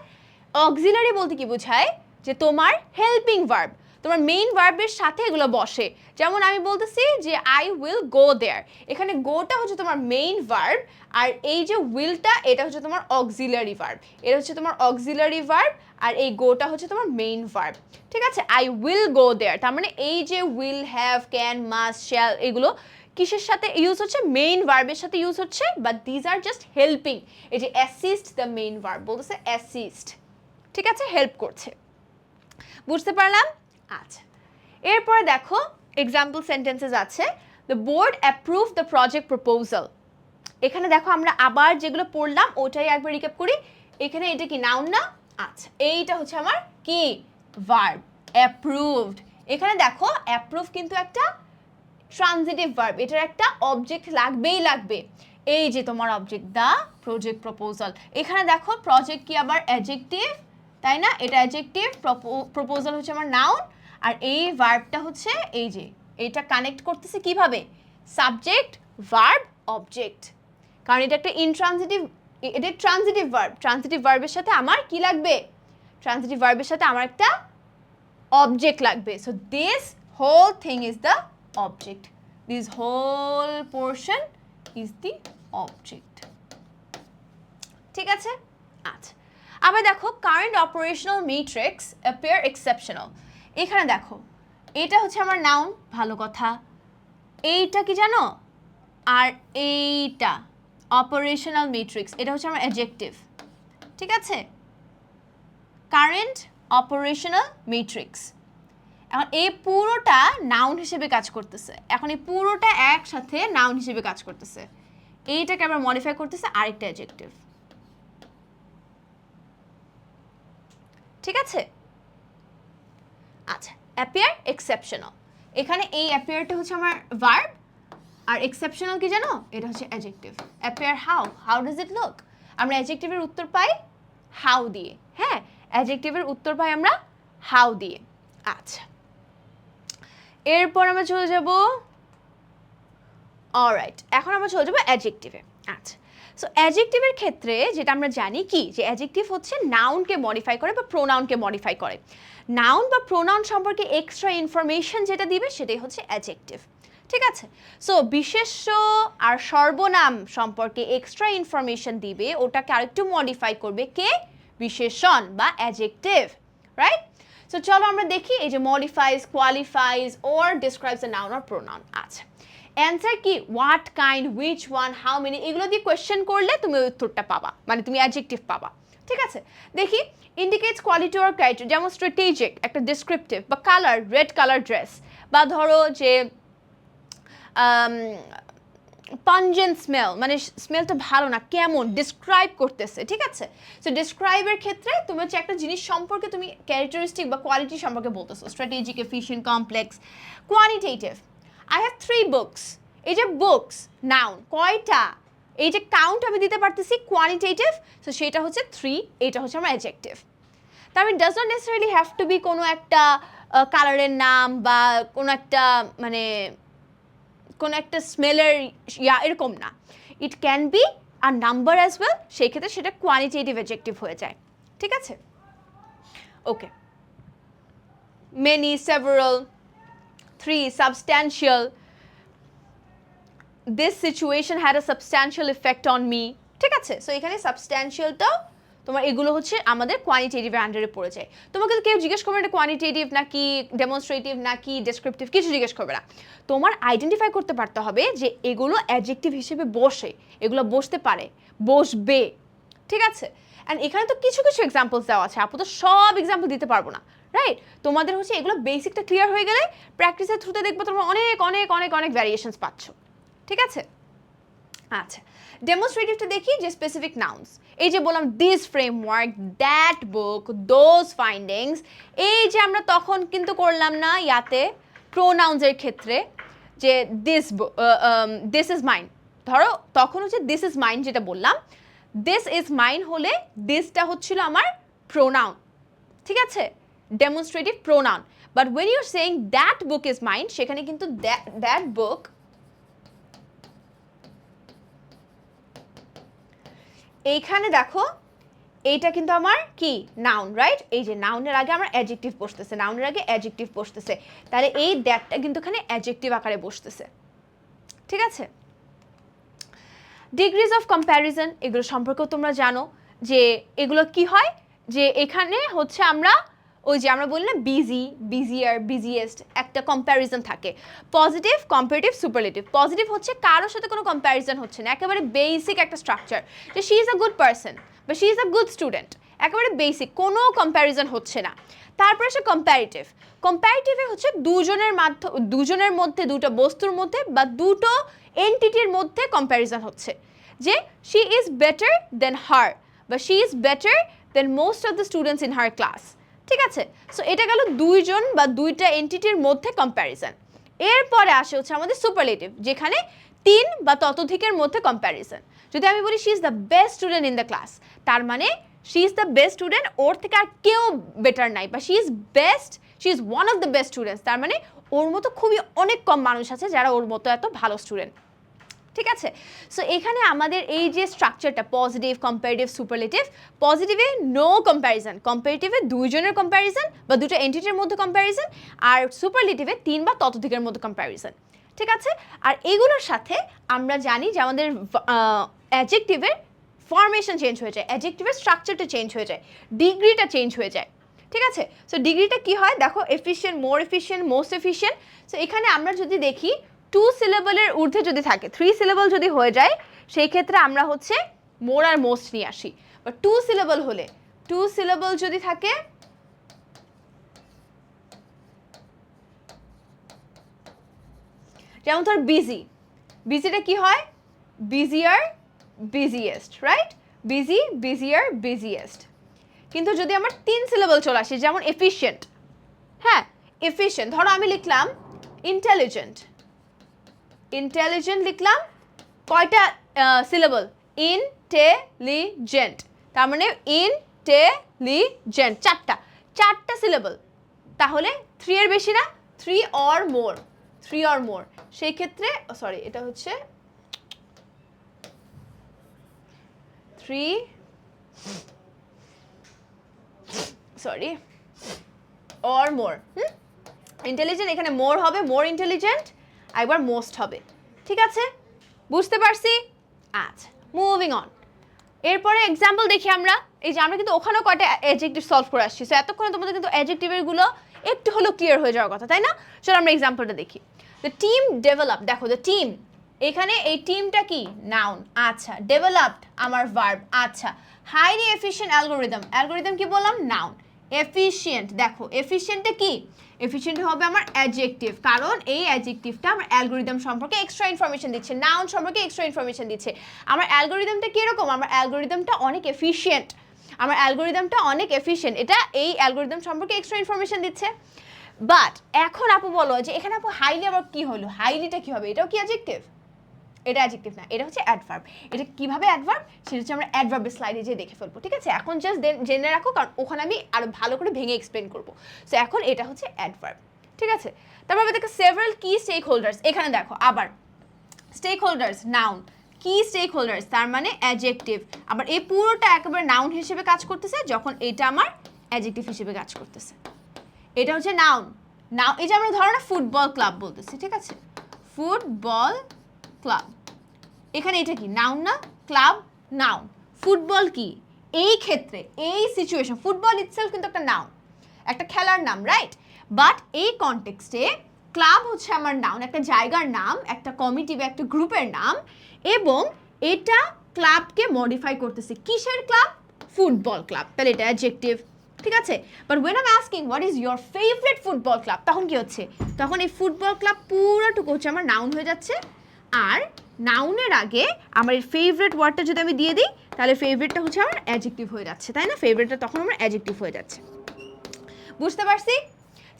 অক্সিলারি বলতে কি বোঝায়? যে তোমার হেল্পিং ভার্ব, তোমার মেইন ভার্বের সাথে এগুলো বসে। যেমন আমি বলতেছি যে আই উইল গো দেয়ার, এখানে গোটা হচ্ছে তোমার মেইন ভার্ব, আর এই যে উইলটা এটা হচ্ছে তোমার অক্সিলারি ভার্ব। এটা হচ্ছে তোমার অক্সিলারি ভার্ব, আর এই গোটা হচ্ছে তোমার মেইন ভার্ব। ঠিক আছে, আই উইল গো দেয়ার, তার মানে এই যে will, have, can, must, shall এগুলো কিসের সাথে ইউজ হচ্ছে? মেইন ভার্বের সাথে ইউজ হচ্ছে, but these are just helping. এই যে অ্যাসিস্ট দ্য মেইন ভার্ব, বলতেছে অ্যাসিস্ট। ঠিক আছে, হেল্প করছে। বুঝতে পারলাম? আচ্ছা, এরপরে দেখো এক্সাম্পল সেন্টেন্সেস আছে। The board approve the project proposal. এখানে দেখো আমরা আবার যেগুলো পড়লাম ওটাই একবার রিক্যাপ করি। এখানে এটা কি নাউন না? আচ্ছা, এইটা হচ্ছে আমার কি ভার্ব, অ্যাপ্রুভড। এখানে দেখো অ্যাপ্রুভ কিন্তু একটা ট্রানজিটিভ ভার্ব, এটার একটা অবজেক্ট লাগবেই লাগবে। এই যে তোমার অবজেক্ট দ্য প্রজেক্ট প্রপোজাল। এখানে দেখো প্রজেক্ট কি আবার অ্যাডজেক্টিভ, তাই না? এটা অ্যাডজেক্টিভ, প্রপোজাল হচ্ছে আমার নাউন, আর এই ভার্বটা হচ্ছে এই যে এটা কানেক্ট করতেছে কিভাবে? Subject, verb, object. কারণ এটা একটা ইনট্রানজিটিভ, এটা ট্রানজিটিভ ভার্ব। ট্রানজিটিভ ভার্বের সাথে আমার কি লাগবে? ট্রানজিটিভ ভার্বের সাথে আমার একটা অবজেক্ট লাগবে। So this whole thing is the object. This whole portion is the object. ঠিক আছে? আচ্ছা, আবার দেখো current operational matrix appear exceptional। এখানে দেখো এটা হচ্ছে আমার নাউন, ভালো কথা। এইটা কি জানো? আর এইটা অপারেশনাল ম্যাট্রিক্স, এটা হচ্ছে আমার অ্যাডজেক্টিভ। ঠিক আছে, কারেন্ট অপারেশনাল ম্যাট্রিক্স। এখন এই পুরোটা নাউন হিসেবে কাজ করতেছে। এখন এই পুরোটা একসাথে নাউন হিসেবে কাজ করতেছে, এইটাকে আবার মডিফাই করতেছে আরেকটা অ্যাডজেক্টিভ। ঠিক আছে? আচ্ছা, অ্যাপিয়ার এক্সেপশনাল। এখানে এই অ্যাপিয়ারটা হচ্ছে আমার ভার্ব, আর এক্সেপশনাল কি জানো? এটা হচ্ছে adjective. Appear how, how does it look? আমরা অ্যাডজেক্টিভের উত্তর পাই হাউ দিয়ে। হ্যাঁ, অ্যাডজেক্টিভের উত্তর পাই আমরা হাউ দিয়ে। আচ্ছা, এরপর আমরা চলে যাব, অলরাইট, এখন আমরা চলে যাবো অ্যাডজেক্টিভে। আচ্ছা, সো অ্যাডজেক্টিভের ক্ষেত্রে যেটা আমরা জানি কি, যে অ্যাডজেক্টিভ হচ্ছে নাউনকে মডিফাই করে বা প্রোনাউনকে মডিফাই করে। নাউন বা প্রোনাউন সম্পর্কে এক্সট্রা ইনফরমেশন যেটা দিবে সেটাই হচ্ছে অ্যাডজেক্টিভ। ঠিক আছে, সো বিশেষ্য আর সর্বনাম সম্পর্কে এক্সট্রা ইনফরমেশন দিবে, ওটাকে আরেকটু মডিফাই করবে কে? বিশেষণ বা অ্যাডজেক্টিভ, রাইট? সো চলো আমরা দেখি এই যে modifies, qualifies or describes a noun or pronoun. আচ্ছা, অ্যান্সার কি? What kind, which one, how many, এগুলো দিয়ে কোয়েশ্চেন করলে তুমি উত্তরটা পাবা, মানে তুমি অ্যাডজেক্টিভ পাবা। ঠিক আছে, দেখি ইন্ডিকেটস কোয়ালিটি অর ক্রাইটেরিয়া, যেমন স্ট্র্যাটেজিক একটা ডেসক্রিপটিভ, বা কালার, রেড কালার ড্রেস, বা ধরো যে পাঞ্জেন্ট স্মেল, মানে স্মেলটা ভালো না, কেমন, ডিসক্রাইব করতেছে। ঠিক আছে, সো ডিসক্রাইবের ক্ষেত্রে তুমি হচ্ছে একটা জিনিস সম্পর্কে তুমি ক্যারেক্টারিস্টিক বা কোয়ালিটি সম্পর্কে বলতেছো। Strategic, efficient, complex. Quantitative, I have 3 books. এই যে বুকস নাউন কয়টা, এই যে কাউন্ট আমি দিতে পারতেছি, কোয়ানিটেটিভ, সো সেটা হচ্ছে 3, এটা হচ্ছে আমার অ্যাডজেক্টিভ। তার মানে does not necessarily have to be কোনো একটা কালারের নাম বা কোনো একটা মানে কোনো একটা স্মেলের এরকম না, it can be a number as well, সেই ক্ষেত্রে সেটা কোয়ালিটেটিভ অ্যাডজেক্টিভ হয়ে যায়। ঠিক আছে, okay. Many, several, 3, substantial, this situation had a substantial effect on me. ঠিক আছে, সো এখানে সাবস্ট্যান্সিয়ালটাও তোমার, এগুলো হচ্ছে আমাদের কোয়ানিটেটিভের আন্ডারে পড়ে যায়। তোমাকে কেউ জিজ্ঞেস করবে এটা কোয়ানিটেটিভ নাকি ডেমনস্ট্রেটিভ নাকি ডেসক্রিপটিভ, কিছু জিজ্ঞেস করবে না। তোমার আইডেন্টিফাই করতে পারতে হবে যে এগুলো অ্যাডজেক্টিভ হিসেবে বসে, এগুলো বসতে পারে, বসবে। ঠিক আছে, অ্যান্ড এখানে তো কিছু কিছু এক্সাম্পলস দেওয়া আছে, আপু তো সব এক্সাম্পল দিতে পারবো না, রাইট? তোমাদের হচ্ছে এগুলো বেসিকটা ক্লিয়ার হয়ে গেলে প্র্যাকটিসের থ্রুতে দেখবো তোমরা অনেক অনেক অনেক অনেক ভ্যারিয়েশনস পাচ্ছ। ঠিক আছে, আচ্ছা, ডেমনস্ট্রেটিভটা দেখি যে স্পেসিফিক নাউন্স, এই যে বললাম this framework, that book, those findings, এই যে আমরা তখন কিন্তু করলাম না ইয়াতে প্রোনাউন্সের ক্ষেত্রে, যে দিস ইজ মাইন, ধরো তখন হচ্ছে দিস ইজ মাইন যেটা বললাম, দিস ইজ মাইন হলে দিসটা হচ্ছিল আমার প্রোনাউন, ঠিক আছে, demonstrative pronoun. But when you are saying that book is mine, সেখানে কিন্তু দ্যাট বুক, এইখানে দেখো এইটা কিন্তু আমার কি নাউন, রাইট? এই যে নাউনের আগে আমার অ্যাডজেক্টিভ বসতেছে, নাউনের আগে অ্যাডজেক্টিভ বসতেছে, তাহলে এই দ্যাটটা কিন্তু এখানে অ্যাডজেক্টিভ আকারে বসতেছে, ঠিক আছে। ডিগ্রিজ অফ কম্প্যারিজন, এগুলো সম্পর্কেও তোমরা জানো যে এগুলো কি হয়, যে এখানে হচ্ছে আমরা ওই যে আমরা বলি না বিজি, বিজিয়ার, বিজিয়েস্ট, একটা কম্প্যারিজন থাকে। Positive, comparative, superlative. পজিটিভ হচ্ছে কারোর সাথে কোনো কম্প্যারিজন হচ্ছে না, একেবারে বেসিক একটা স্ট্রাকচার, যে she is a good person বা she is a good student, একেবারে বেসিক, কোনো কম্প্যারিজন হচ্ছে না। তারপরে সে কম্প্যারিটিভ, কম্প্যারিটিভে হচ্ছে দুজনের মধ্যে, দুটো বস্তুর মধ্যে বা দুটো এন্টিটির মধ্যে কম্প্যারিজন হচ্ছে, যে শি ইজ বেটার দেন হার বা she is better then most of the students in her class, ঠিক আছে। সো এটা গেল দুইজন বা দুইটা এন্টিটির মধ্যে কম্প্যারিজন। এরপরে আসে হচ্ছে আমাদের সুপারলেটিভ, যেখানে তিন বা ততোধিকের মধ্যে কম্প্যারিজন। যদি আমি বলি she is the best student in the class, তার মানে she is the best student, ওর থেকে আর কেউ বেটার নাই, বা she is best, she is one of the best students, তার মানে ওর মতো খুবই অনেক কম মানুষ আছে যারা ওর মতো এত ভালো স্টুডেন্ট, ঠিক আছে। সো এখানে আমাদের এই যে স্ট্রাকচারটা পজিটিভ, কম্পারেটিভ, সুপারলেটিভ, পজিটিভে নো কম্প্যারিজন, কম্পারেটিভে দুইজনের কম্প্যারিজন বা দুটো এন্টিটির মধ্যে কম্প্যারিজন, আর সুপারলেটিভে তিন বা ততোধিকের মধ্যে কম্প্যারিজন, ঠিক আছে। আর এগুলোর সাথে আমরা জানি যে আমাদের অ্যাডজেক্টিভের ফরমেশন চেঞ্জ হয়ে যায়, অ্যাডজেক্টিভের স্ট্রাকচারটা চেঞ্জ হয়ে যায়, ডিগ্রিটা চেঞ্জ হয়ে যায়, ঠিক আছে। সো ডিগ্রিটা কি হয় দেখো, এফিশিয়েন্ট, মোর এফিশিয়েন্ট, মোস্ট এফিশিয়েন্ট। সো এখানে আমরা যদি দেখি 2 সিলেবলের ঊর্ধ্বে যদি থাকে, 3 সিলেবল যদি হয়ে যায়, সেই ক্ষেত্রে আমরা হচ্ছে মোর আর মোস্ট নিয়ে আসি। বা 2 সিলেবল হলে, 2 সিলেবল যদি থাকে, যেমন ধর বিজি, বিজিটা কি হয়, বিজিয়ার, বিজিয়েস্ট, রাইট? Busy, বিজিয়ার, busiest. কিন্তু যদি আমার 3 সিলেবল চলে আসে, যেমন এফিশিয়েন্ট, হ্যাঁ এফিশিয়েন্ট, ধরো আমি লিখলাম ইন্টেলিজেন্ট, ইন্টেলিজেন্ট লিখলাম, কয়টা সিলেবল, ইনটেলিজেন্ট, তার মানে ইনটেলিজেন্ট, চারটা সিলেবল, তাহলে 3 এর বেশি না, 3 অর মোর, 3 অর মোর, সেই ক্ষেত্রে সরি এটা হচ্ছে 3 সরি অর মোর, ইন্টেলিজেন্ট এখানে মোর হবে, মোর ইন্টেলিজেন্ট, একবার মোস্ট হবে, ঠিক আছে, বুঝতে পারছি। আচ্ছা মুভিং অন, এরপরে এক্সাম্পল দেখি আমরা। এই যে আমরা কিন্তু ওখানেও কয়টা অ্যাডজেক্টিভ সলভ করে আসছি, সো এতক্ষণে তোমাদের কিন্তু অ্যাডজেক্টিভের গুলো একটু হলো ক্লিয়ার হয়ে যাওয়ার কথা, তাই না? চলো আমরা এক্সাম্পলটা দেখি। দ্য টিম ডেভেলপ, দেখো দ্য টিম, এখানে এই টিমটা কি নাউন, আচ্ছা, ডেভেলপড আমার ভার্ব, আচ্ছা, হাইলি এফিশিয়েন্ট অ্যালগোরিদম, অ্যালগোরিদম কি বললাম, নাউন, এফিশিয়েন্ট, দেখো এফিশিয়েন্টে কি, এফিশিয়েন্ট হবে আমার অ্যাডজেক্টিভ, কারণ এই অ্যাডজেক্টিভটা আমার অ্যালগোরিদম সম্পর্কে এক্সট্রা ইনফরমেশন দিচ্ছে, নাউন সম্পর্কে এক্সট্রা ইনফরমেশন দিচ্ছে। আমার অ্যালগোরিদমটা কীরকম, আমার অ্যালগোরিদমটা অনেক এফিশিয়েন্ট, আমার অ্যালগোরিদমটা অনেক এফিশিয়েন্ট, এটা এই অ্যালগোরিদম সম্পর্কে এক্সট্রা ইনফরমেশন দিচ্ছে। বাট এখন আপু বলো যে এখানে আপু হাইলি আবার কি হলো, হাইলিটা কি হবে, এটাও কি অ্যাডজেক্টিভ? এটা অ্যাডজেক্টিভ না, এটা হচ্ছে অ্যাডভার্ব। এটা কিভাবে অ্যাডভার্ব সেটা হচ্ছে আমরা অ্যাডভার্বের স্লাইডে যেয়ে দেখে ফেলবো, ঠিক আছে? এখন জাস্ট জেনে রাখো, কারণ ওখানে আমি আরো ভালো করে ভেঙে এক্সপ্লেন করবো। সো এখন এটা হচ্ছে অ্যাডভার্ব, ঠিক আছে। তারপর দেখো সেভারাল কি স্টেক হোল্ডার্স, এখানে দেখো আবার স্টেক হোল্ডার্স নাউন, কি স্টেক হোল্ডার্স তার মানে অ্যাডজেক্টিভ, আবার এই পুরোটা একেবারে নাউন হিসেবে কাজ করতেছে যখন এটা আমার অ্যাডজেক্টিভ হিসেবে কাজ করতেছে। এটা হচ্ছে নাউন, এই যে আমরা ধরো না ফুটবল ক্লাব বলতেছি, ঠিক আছে, ফুটবল ক্লাব, এখানে এটা কি নাউন না, ক্লাব নাউন, ফুটবল কি এই ক্ষেত্রে, এই সিচুয়েশন, ফুটবল ইটসেলফ কিন্তু একটা নাউন, একটা খেলার নাম, রাইট? বাট এই কনটেক্সটে ক্লাব হচ্ছে আমার নাউন, একটা জায়গার নাম, একটা কমিটি বা একটা গ্রুপের নাম, এবং এটা ক্লাবকে মডিফাই করতেছে, কিসের ক্লাব, ফুটবল ক্লাব, তাহলে এটা অ্যাডজেক্টিভ, ঠিক আছে। But when I am asking what is your favourite football club, তখন কি হচ্ছে, তখন এই ফুটবল ক্লাব পুরোটুকু হচ্ছে আমার নাউন হয়ে যাচ্ছে, আর নাউনের আগে আমার এই ফেভারিট ওয়ার্ডটা যদি আমি দিয়ে দিই, তাহলে ফেভারিটটা হচ্ছে আমার অ্যাডজেক্টিভ হয়ে যাচ্ছে, তাই না? ফেভারিটটা তখন আমার অ্যাডজেক্টিভ হয়ে যাচ্ছে, বুঝতে পারছি?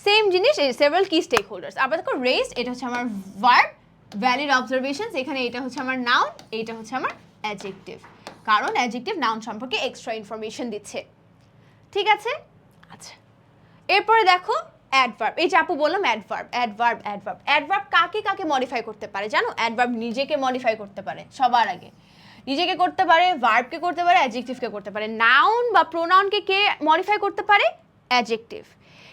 সেম জিনিস, এই সেভারাল কি স্টেক হোল্ডার্স। আবার দেখো রেজড, এটা হচ্ছে আমার ভার্ব, ভ্যালিড অবজারভেশনস, এখানে এটা হচ্ছে আমার নাউন, এইটা হচ্ছে আমার অ্যাডজেক্টিভ, কারণ অ্যাডজেক্টিভ নাউন সম্পর্কে এক্সট্রা ইনফরমেশন দিচ্ছে। ঠিক আছে, আচ্ছা এরপরে দেখো অ্যাডভার্ব। এই যে আপু বললাম অ্যাডভার্ব অ্যাডভার্ব অ্যাডভার্ব। অ্যাডভার্ব কাকে কাকে মডিফাই করতে পারে জানো? অ্যাডভার্ব নিজেকে মডিফাই করতে পারে, সবার আগে নিজেকে করতে পারে, ভার্বকে করতে পারে, অ্যাডজেক্টিভকে করতে পারে। নাউন বা প্রোনাউনকে কে মডিফাই করতে পারে? অ্যাডজেক্টিভ।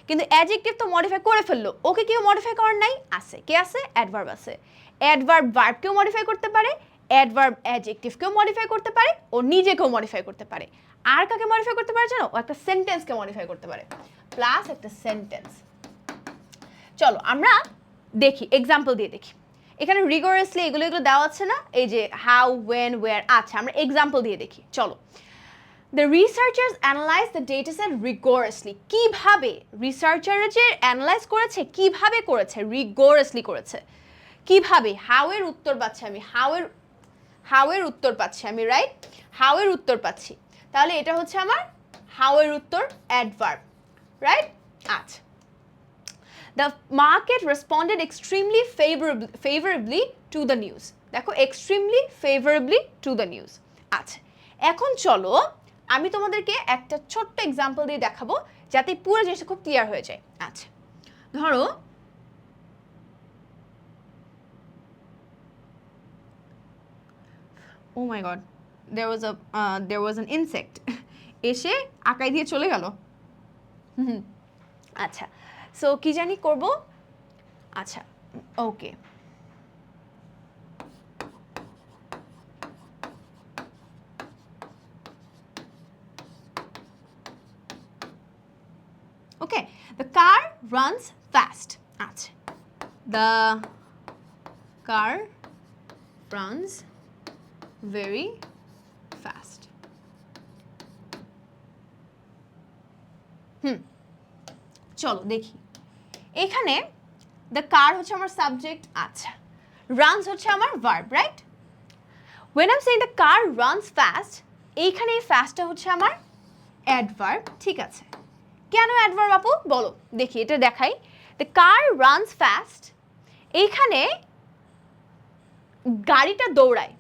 কিন্তু অ্যাডজেক্টিভ তো মডিফাই করে ফেললো, ওকে কেউ মডিফাই করার নাই? আছে, কে আছে? অ্যাডভার্ব আছে। অ্যাডভার্ব ভার্বকেও মডিফাই করতে পারে, অ্যাডভার্ব অ্যাডজেক্টিভকেও মডিফাই করতে পারে, ও নিজেকেও মডিফাই করতে পারে। আর কাকে মডিফাই করতে পারে জানো? ও একটা সেন্টেন্সকে মডিফাই করতে পারে, প্লাস একটা সেন্টেন্স। চলো আমরা দেখি, এক্সাম্পল দিয়ে দেখি। এখানে রিগোরাসলি এগুলো দেওয়া আছে না, এই যে হাউ, ওয়েন, ওয়্যার। আচ্ছা আমরা এক্সাম্পল দিয়ে দেখি, চলো। The researchers analyzed the dataset rigorously. কিভাবে রিসার্চাররা যে অ্যানালাইজ করেছে, কিভাবে করেছে? রিগোরাসলি করেছে। কিভাবে? হাউ এর উত্তর পাচ্ছি আমি, হাউ এর উত্তর পাচ্ছি আমি, রাইট? হাউ এর উত্তর পাচ্ছি, তাহলে এটা হচ্ছে আমার হাউ এর উত্তর, অ্যাডভার্ব, রাইট? আচ্ছা, the market responded extremely favorably to the news. দেখো extremely favorably to the news. আচ্ছা এখন চলো আমি তোমাদেরকে একটা ছোট্ট এক্সাম্পল দিয়ে দেখাবো যাতে পুরো জিনিসটা খুব ক্লিয়ার হয়ে যায়। আচ্ছা ধরো oh my god, there was an insect এসে আকাই দিয়ে চলে গেল। আচ্ছা সো কি জানি করব। আচ্ছা ওকে, okay, the car runs fast. আচ্ছা, the car runs very fast. চলো দেখি, এখানে the car হচ্ছে আমার সাবজেক্ট, আচ্ছা runs হচ্ছে আমার verb, right? When I'm saying the car runs fast, এইখানে এই ফাস্টটা হচ্ছে আমার অ্যাডভার্ব, ঠিক আছে। কেন অ্যাডভার্ব আপু বলো দেখি, এটা দেখাই। দ্য কার রানস ফাস্ট, এইখানে গাড়িটা দৌড়ায়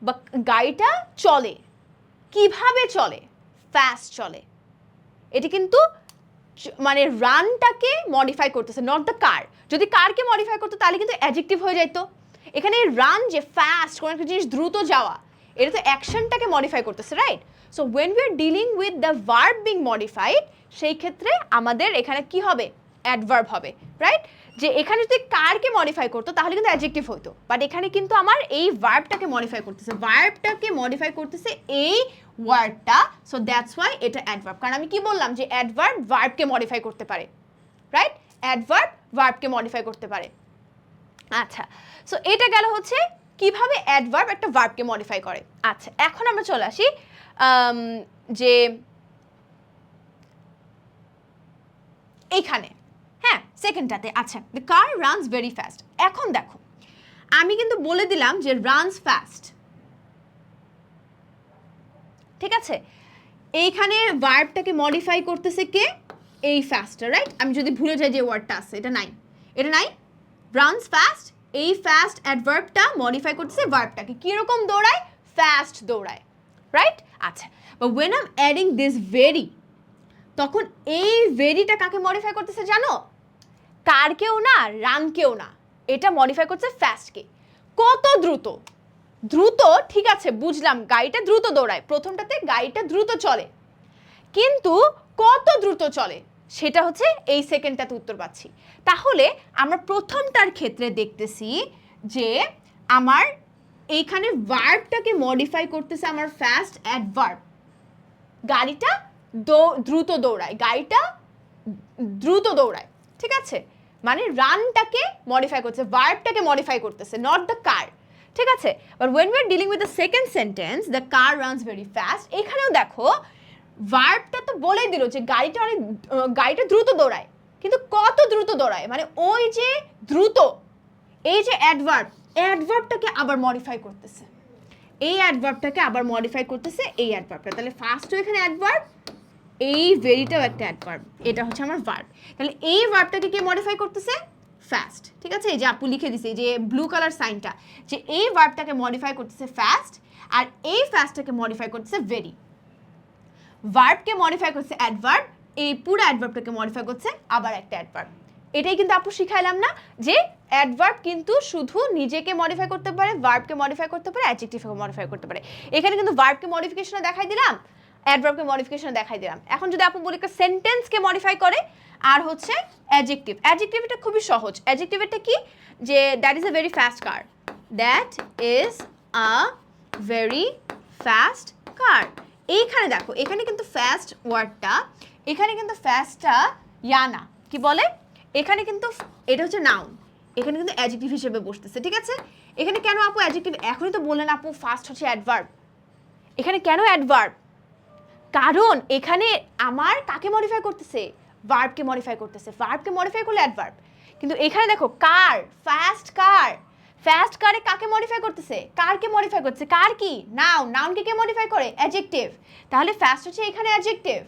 বা গাড়িটা চলে। কিভাবে চলে? ফাস্ট চলে। এটি কিন্তু মানে রানটাকে মডিফাই করতেছে, নট দ্য কার। যদি কারকে মডিফাই করতো তাহলে কিন্তু অ্যাডজেক্টিভ হয়ে যাইতো। এখানে রান যে ফাস্ট, কোনো একটা জিনিস দ্রুত যাওয়া, এটা তো অ্যাকশনটাকে মডিফাই করতেছে, right? So when we are dealing with the verb being modified, সেই ক্ষেত্রে আমাদের এখানে কি হবে? অ্যাডভার্ব হবে, রাইট? যে এখানে যদি কারকে মডিফাই করতো তাহলে কিন্তু অ্যাডজেক্টিভ হতো, বাট এখানে কিন্তু আমার এই ভার্বটাকে মডিফাই করতেছে, ভার্বটাকে মডিফাই করতেছে এই ওয়ার্ডটা, সো দ্যাটস ওয়াই এটা অ্যাডভার্ব। কারণ আমি কি বললাম যে অ্যাডভার্ব ভার্বকে মডিফাই করতে পারে, রাইট? অ্যাডভার্ব ভার্বকে মডিফাই করতে পারে। আচ্ছা সো এটা গেল হচ্ছে কিভাবে অ্যাডভার্ব একটা ভার্বকে মডিফাই করে। আচ্ছা এখন আমরা চলে আসি যে এইখানে, হ্যাঁ সেকেন্ডটাতে। আচ্ছা the car runs very fast. এখন দেখো আমি কিন্তু বলে দিলাম যে রানস ফাস্ট, ঠিক আছে? এইখানে ভার্বটাকে মডিফাই করতেছে কে? এই ফাস্টটা, রাইট? আমি যদি ভুলে যাই যে ওয়ার্ডটা আছে, এটা নাই, এটা নাই। রানস ফাস্ট, এই ফাস্ট অ্যাডভার্বটা মডিফাই করতেছে ভার্বটাকে। কীরকম দৌড়ায়? ফাস্ট দৌড়ায়, রাইট? আচ্ছা বা when I am adding this very, তখন এই ভেরিটা কাকে মডিফাই করতেছে জানো? কারকেও না, রানকেও না, এটা মডিফাই করছে ফাস্টকে। কত দ্রুত? দ্রুত ঠিক আছে বুঝলাম, গাড়িটা দ্রুত দৌড়ায়, প্রথমটাতে গাড়িটা দ্রুত চলে, কিন্তু কত দ্রুত চলে সেটা হচ্ছে এই সেকেন্ডটাতে উত্তর পাচ্ছি। তাহলে আমরা প্রথমটার ক্ষেত্রে দেখতেছি যে আমার এইখানে ভার্বটাকে মডিফাই করতেছে আমার ফাস্ট অ্যাডভার্ব। গাড়িটা দ্রুত দৌড়ায়, গাড়িটা দ্রুত দৌড়ায়, ঠিক আছে? মানে রানটাকে মডিফাই করছে, ভার্বটাকে মডিফাই করতেছে, নট দ্য কার, ঠিক আছে? But when we are dealing with the second sentence, the car runs very fast, এখানেও দেখো ভার্বটা তো বলেই দিল যে গাড়িটা দ্রুত দৌড়ায়, কিন্তু কত দ্রুত দৌড়ায়? মানে ওই যে দ্রুত, এই যে অ্যাডভার্বটাকে আবার মডিফাই করতেছে, এই অ্যাডভার্বটাকে আবার মডিফাই করতেছে এই অ্যাডভার্বটা। তাহলে ফার্স্টও এখানে অ্যাডভার্ব, এই ভেরিটাও একটা অ্যাডভার্ব, এটা হচ্ছে আমার ভার্ব। তাহলে এই ভার্বটাকে কে মডিফাই করতেছে? ফাস্ট। ঠিক আছে, এই যে আপু লিখে দিছে যে ব্লু কালার সাইনটা, যে এই ভার্বটাকে মডিফাই করতেছে ফাস্ট, আর এই ফাস্টটাকে মডিফাই করতেছে ভেরি। ভার্বকে মডিফাই করছে অ্যাডভার্ব, এই পুরো অ্যাডভার্বটাকে মডিফাই করছে আবার একটা অ্যাডভার্ব। এটাই কিন্তু আপু শিখাইলাম না যে অ্যাডভার্ব কিন্তু শুধু নিজেকে মডিফাই করতে পারে, ভার্বকে মডিফাই করতে পারে, অ্যাডজেক্টিভকে মডিফাই করতে পারে। এখানে কিন্তু ভার্বকে মডিফিকেশন দেখাই দিলাম, অ্যাডভার্বকে মডিফিকেশন দেখাই দিলাম। এখন যদি আপু বলি একটা সেন্টেন্সকে মডিফাই করে আর হচ্ছে অ্যাডজেক্টিভ, অ্যাডজেক্টিভটা খুবই সহজ। অ্যাডজেক্টিভটা কি? যে that is a very fast car, that is a very fast car. এইখানে দেখো, এখানে কিন্তু ফাস্ট ওয়ার্ডটা, এখানে কিন্তু ফাস্টটা ইয়ানা কি বলে, এখানে কিন্তু এটা হচ্ছে নাউন, এখানে কিন্তু অ্যাডজেক্টিভ হিসেবে বসতেছে। ঠিক আছে, এখানে কেন আপু অ্যাডজেক্টিভ? এখনই তো বললেন আপু ফাস্ট হচ্ছে অ্যাডভার্ব। এখানে কেন অ্যাডভার্ব? কারণ এখানে আমার কাকে মডিফাই করতেছে? ভার্বকে মডিফাই করতেছে। ভার্বকে মডিফাই করলে অ্যাডভার্ব। কিন্তু এখানে দেখো কার, ফাস্ট কার, ফাস্ট কারে কাকে মডিফাই করতেছে? কারকে মডিফাই করতেছে। কার কি? নাউন। নাউনকে কে মডিফাই করে? অ্যাডজেক্টিভ। তাহলে ফাস্ট হচ্ছে এখানে অ্যাডজেক্টিভ।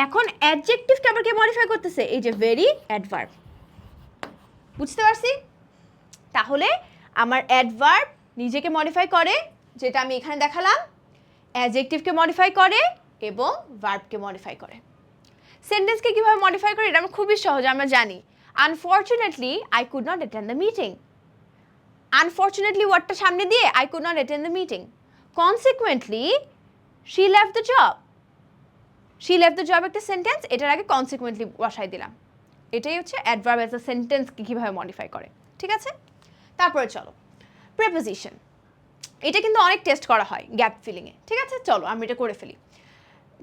এখন অ্যাডজেক্টিভকে আবার কে মডিফাই করতেছে? এই যে ভেরি অ্যাডভার্ব। বুঝতে পারছি? তাহলে আমার অ্যাডভার্ব নিজেকে মডিফাই করে, যেটা আমি এখানে দেখালাম, অ্যাডজেক্টিভকে মডিফাই করে এবং ভার্বকে মডিফাই করে। সেন্টেন্সকে কিভাবে মডিফাই করে এটা আমরা খুবই সহজ, আমরা জানি। Unfortunately I could not attend the meeting. Unfortunately ওয়ার্ডটা সামনে দিয়ে I could not attend the meeting. Consequently she left the job. She left the job একটা সেন্টেন্স, এটার আগে কনসিকুয়েন্টলি বসাই দিলাম। এটাই হচ্ছে অ্যাডভার্ব অ্যাজ আ সেন্টেন্সকে কীভাবে মডিফাই করে। ঠিক আছে, তারপরে চলো প্রেপোজিশন। এটা কিন্তু অনেক টেস্ট করা হয় গ্যাপ ফিলিংয়ে। ঠিক আছে, চলো আমি এটা করে ফেলি।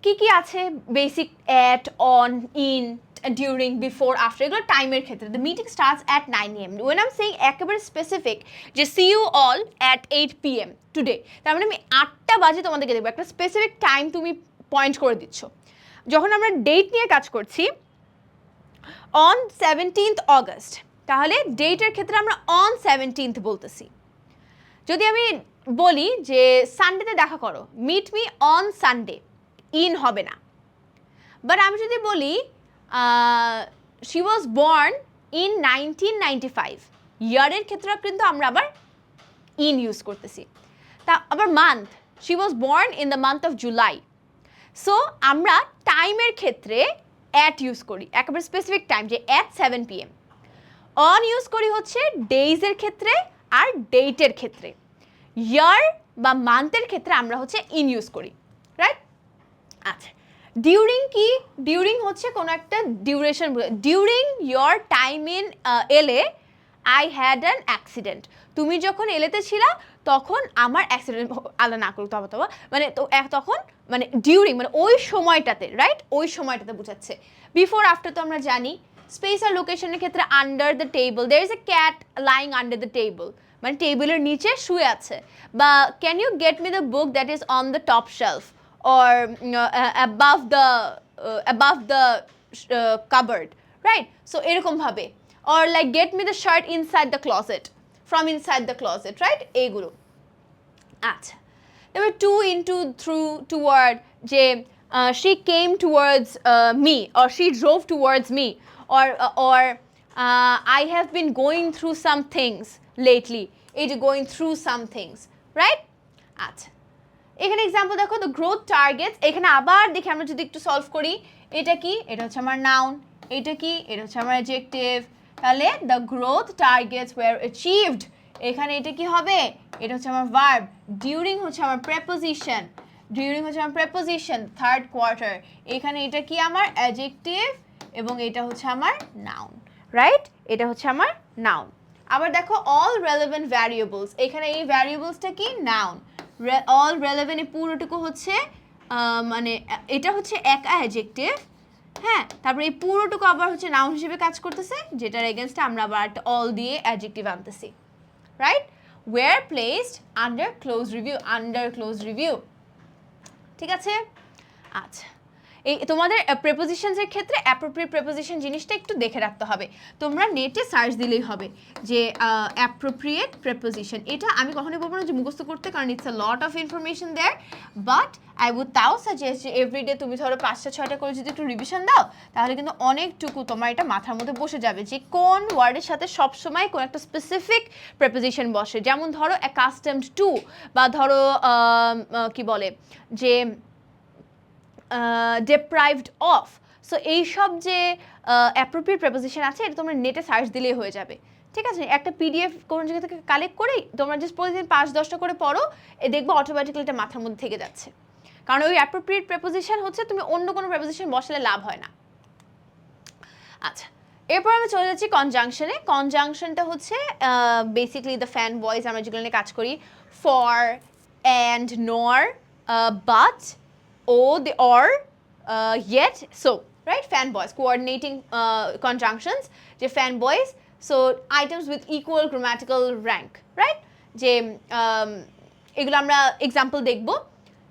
কি কি আছে? Basic at, on, in, during, before, after, এগুলো টাইমের ক্ষেত্রে। The meeting starts at 9 AM। When I am saying একেবারে স্পেসিফিক যে see you all at 8 PM today, তার মানে আমি 8টা বাজে তোমাদেরকে দেখবো, একটা স্পেসিফিক টাইম তুমি পয়েন্ট করে দিচ্ছ। যখন আমরা ডেট নিয়ে কাজ করছি, অন 17th August, তাহলে ডেটের ক্ষেত্রে আমরা অন 17th বলতেছি। যদি আমি বলি যে সানডেতে দেখা করো, meet me on Sunday, in হবে না। বাট আমি যদি বলি শি ওয়াজ বর্ন ইন 1995, ইয়ারের ক্ষেত্রে কিন্তু আমরা আবার ইন ইউজ করতেছি। তা আবার month, she was born in the month of July. So আমরা টাইমের ক্ষেত্রে অ্যাট ইউজ করি, একেবারে স্পেসিফিক টাইম, যে অ্যাট 7 PM। অন ইউজ করি হচ্ছে ডেইজের ক্ষেত্রে আর ডেটের ক্ষেত্রে। ইয়ার বা মান্থের ক্ষেত্রে আমরা হচ্ছে ইন ইউজ করি, রাইট? আচ্ছা, ডিউরিং কি? ডিউরিং হচ্ছে কোনো একটা duration. During your time in LA I had an accident. তুমি যখন এলেতে ছিলা তখন আমার অ্যাক্সিডেন্ট, আলাদা না করুক তবা, মানে তো তখন মানে ডিউরিং মানে ওই সময়টাতে, রাইট? ওই সময়টাতে বোঝাচ্ছে। বিফোর আফটার তো আমরা জানি। স্পেস আর লোকেশনের ক্ষেত্রে under the table, there is a cat lying under the table, মানে টেবিলের নিচে শুয়ে আছে। বা can you get me the book that is on the top shelf or above the cupboard, right? So এরকম ভাবে, or like get me the shirt inside the closet, from inside the closet, right? এইগুলো। আচ্ছা, তারপর to, into, through, toward, যে she came towards me, or she drove towards me, or I have been going through some things lately, এই যে going through some things, right? আচ্ছা, এখানে example দেখো, the growth targets. এখানে আবার দেখি আমরা যদি একটু সলভ করি, এটা কি? এটা হচ্ছে আমার নাউন। এটা কি? এটা হচ্ছে আমার অ্যাডজেক্টিভ। তাহলে the growth targets were achieved, এখানে এটা কি হবে? এটা হচ্ছে আমার ভার্ব। ডিউরিং হচ্ছে আমার প্রেপোজিশন, ডিউরিং হচ্ছে আমার প্রেপোজিশন, থার্ড কোয়ার্টার। এখানে এটা কি? আমার অ্যাডজেক্টিভ, এবং এটা হচ্ছে আমার নাউন, রাইট? এটা হচ্ছে আমার নাউন। আবার দেখো অল রেলেভেন্ট ভ্যারিয়েবলস, এখানে এই ভ্যারিয়েবলসটা কি? নাউন। অল রেলেভেন্ট এ পুরোটুকু হচ্ছে মানে এটা হচ্ছে একা অ্যাডজেক্টিভ, হ্যাঁ। তারপরে এই পুরোটুকু আবার হচ্ছে নাউন হিসেবে কাজ করতেছে, যেটার এগেনস্টে আমরা আবার একটা অল দিয়ে অ্যাডজেক্টিভ আনতেছি, right? Were placed under close review, under close review. ঠিক আছে, আচ্ছা। এই তোমাদের প্রেপোজিশনসের ক্ষেত্রে অ্যাপ্রোপ্রিয়েট প্রেপোজিশন জিনিসটা একটু দেখে রাখতে হবে। তোমরা নেটে সার্চ দিলেই হবে যে অ্যাপ্রোপ্রিয়েট প্রেপোজিশন। এটা আমি কখনোই বলবো না যে মুখস্থ করতে, কারণ it's a lot of information there, but I would তাও সাজেস্ট যে এভরিডে তুমি ধরো 5টা-6টা করে যদি একটু রিভিশন দাও তাহলে কিন্তু অনেকটুকু তোমার এটা মাথার মধ্যে বসে যাবে যে কোন ওয়ার্ডের সাথে সবসময় কোন একটা স্পেসিফিক প্রেপোজিশন বসে। যেমন ধরো অ্যাকাস্টমড টু, বা ধরো কি বলে যে deprived of. সো এইসব যে অ্যাপ্রোপ্রিয়েট প্রেপোজিশন আছে এটা তোমরা নেটে সার্চ দিলেই হয়ে যাবে, ঠিক আছে? একটা পিডিএফ কোন জায়গা থেকে কালেক্ট করেই তোমরা জাস্ট প্রতিদিন 5-10টা করে পড়ো, দেখবো অটোমেটিক্যালি এটা মাথার মধ্যে থেকে যাচ্ছে। কারণ ওই অ্যাপ্রোপ্রিয়েট প্রেপোজিশন হচ্ছে তুমি অন্য কোনো প্রেপোজিশন বসালে লাভ হয় না। আচ্ছা, এরপর আমি চলে যাচ্ছি কনজাংশনে। কনজাংশনটা হচ্ছে বেসিক্যালি দ্য ফ্যান বয়েজ, আমরা যেগুলো নিয়ে কাজ করি, ফর, অ্যান্ড, নর, but, or, yet, so, right? Fan boys, coordinating conjunctions, যে fan boys, so items with equal grammatical rank, right? যে এগুলো আমরা এক্সাম্পল দেখব।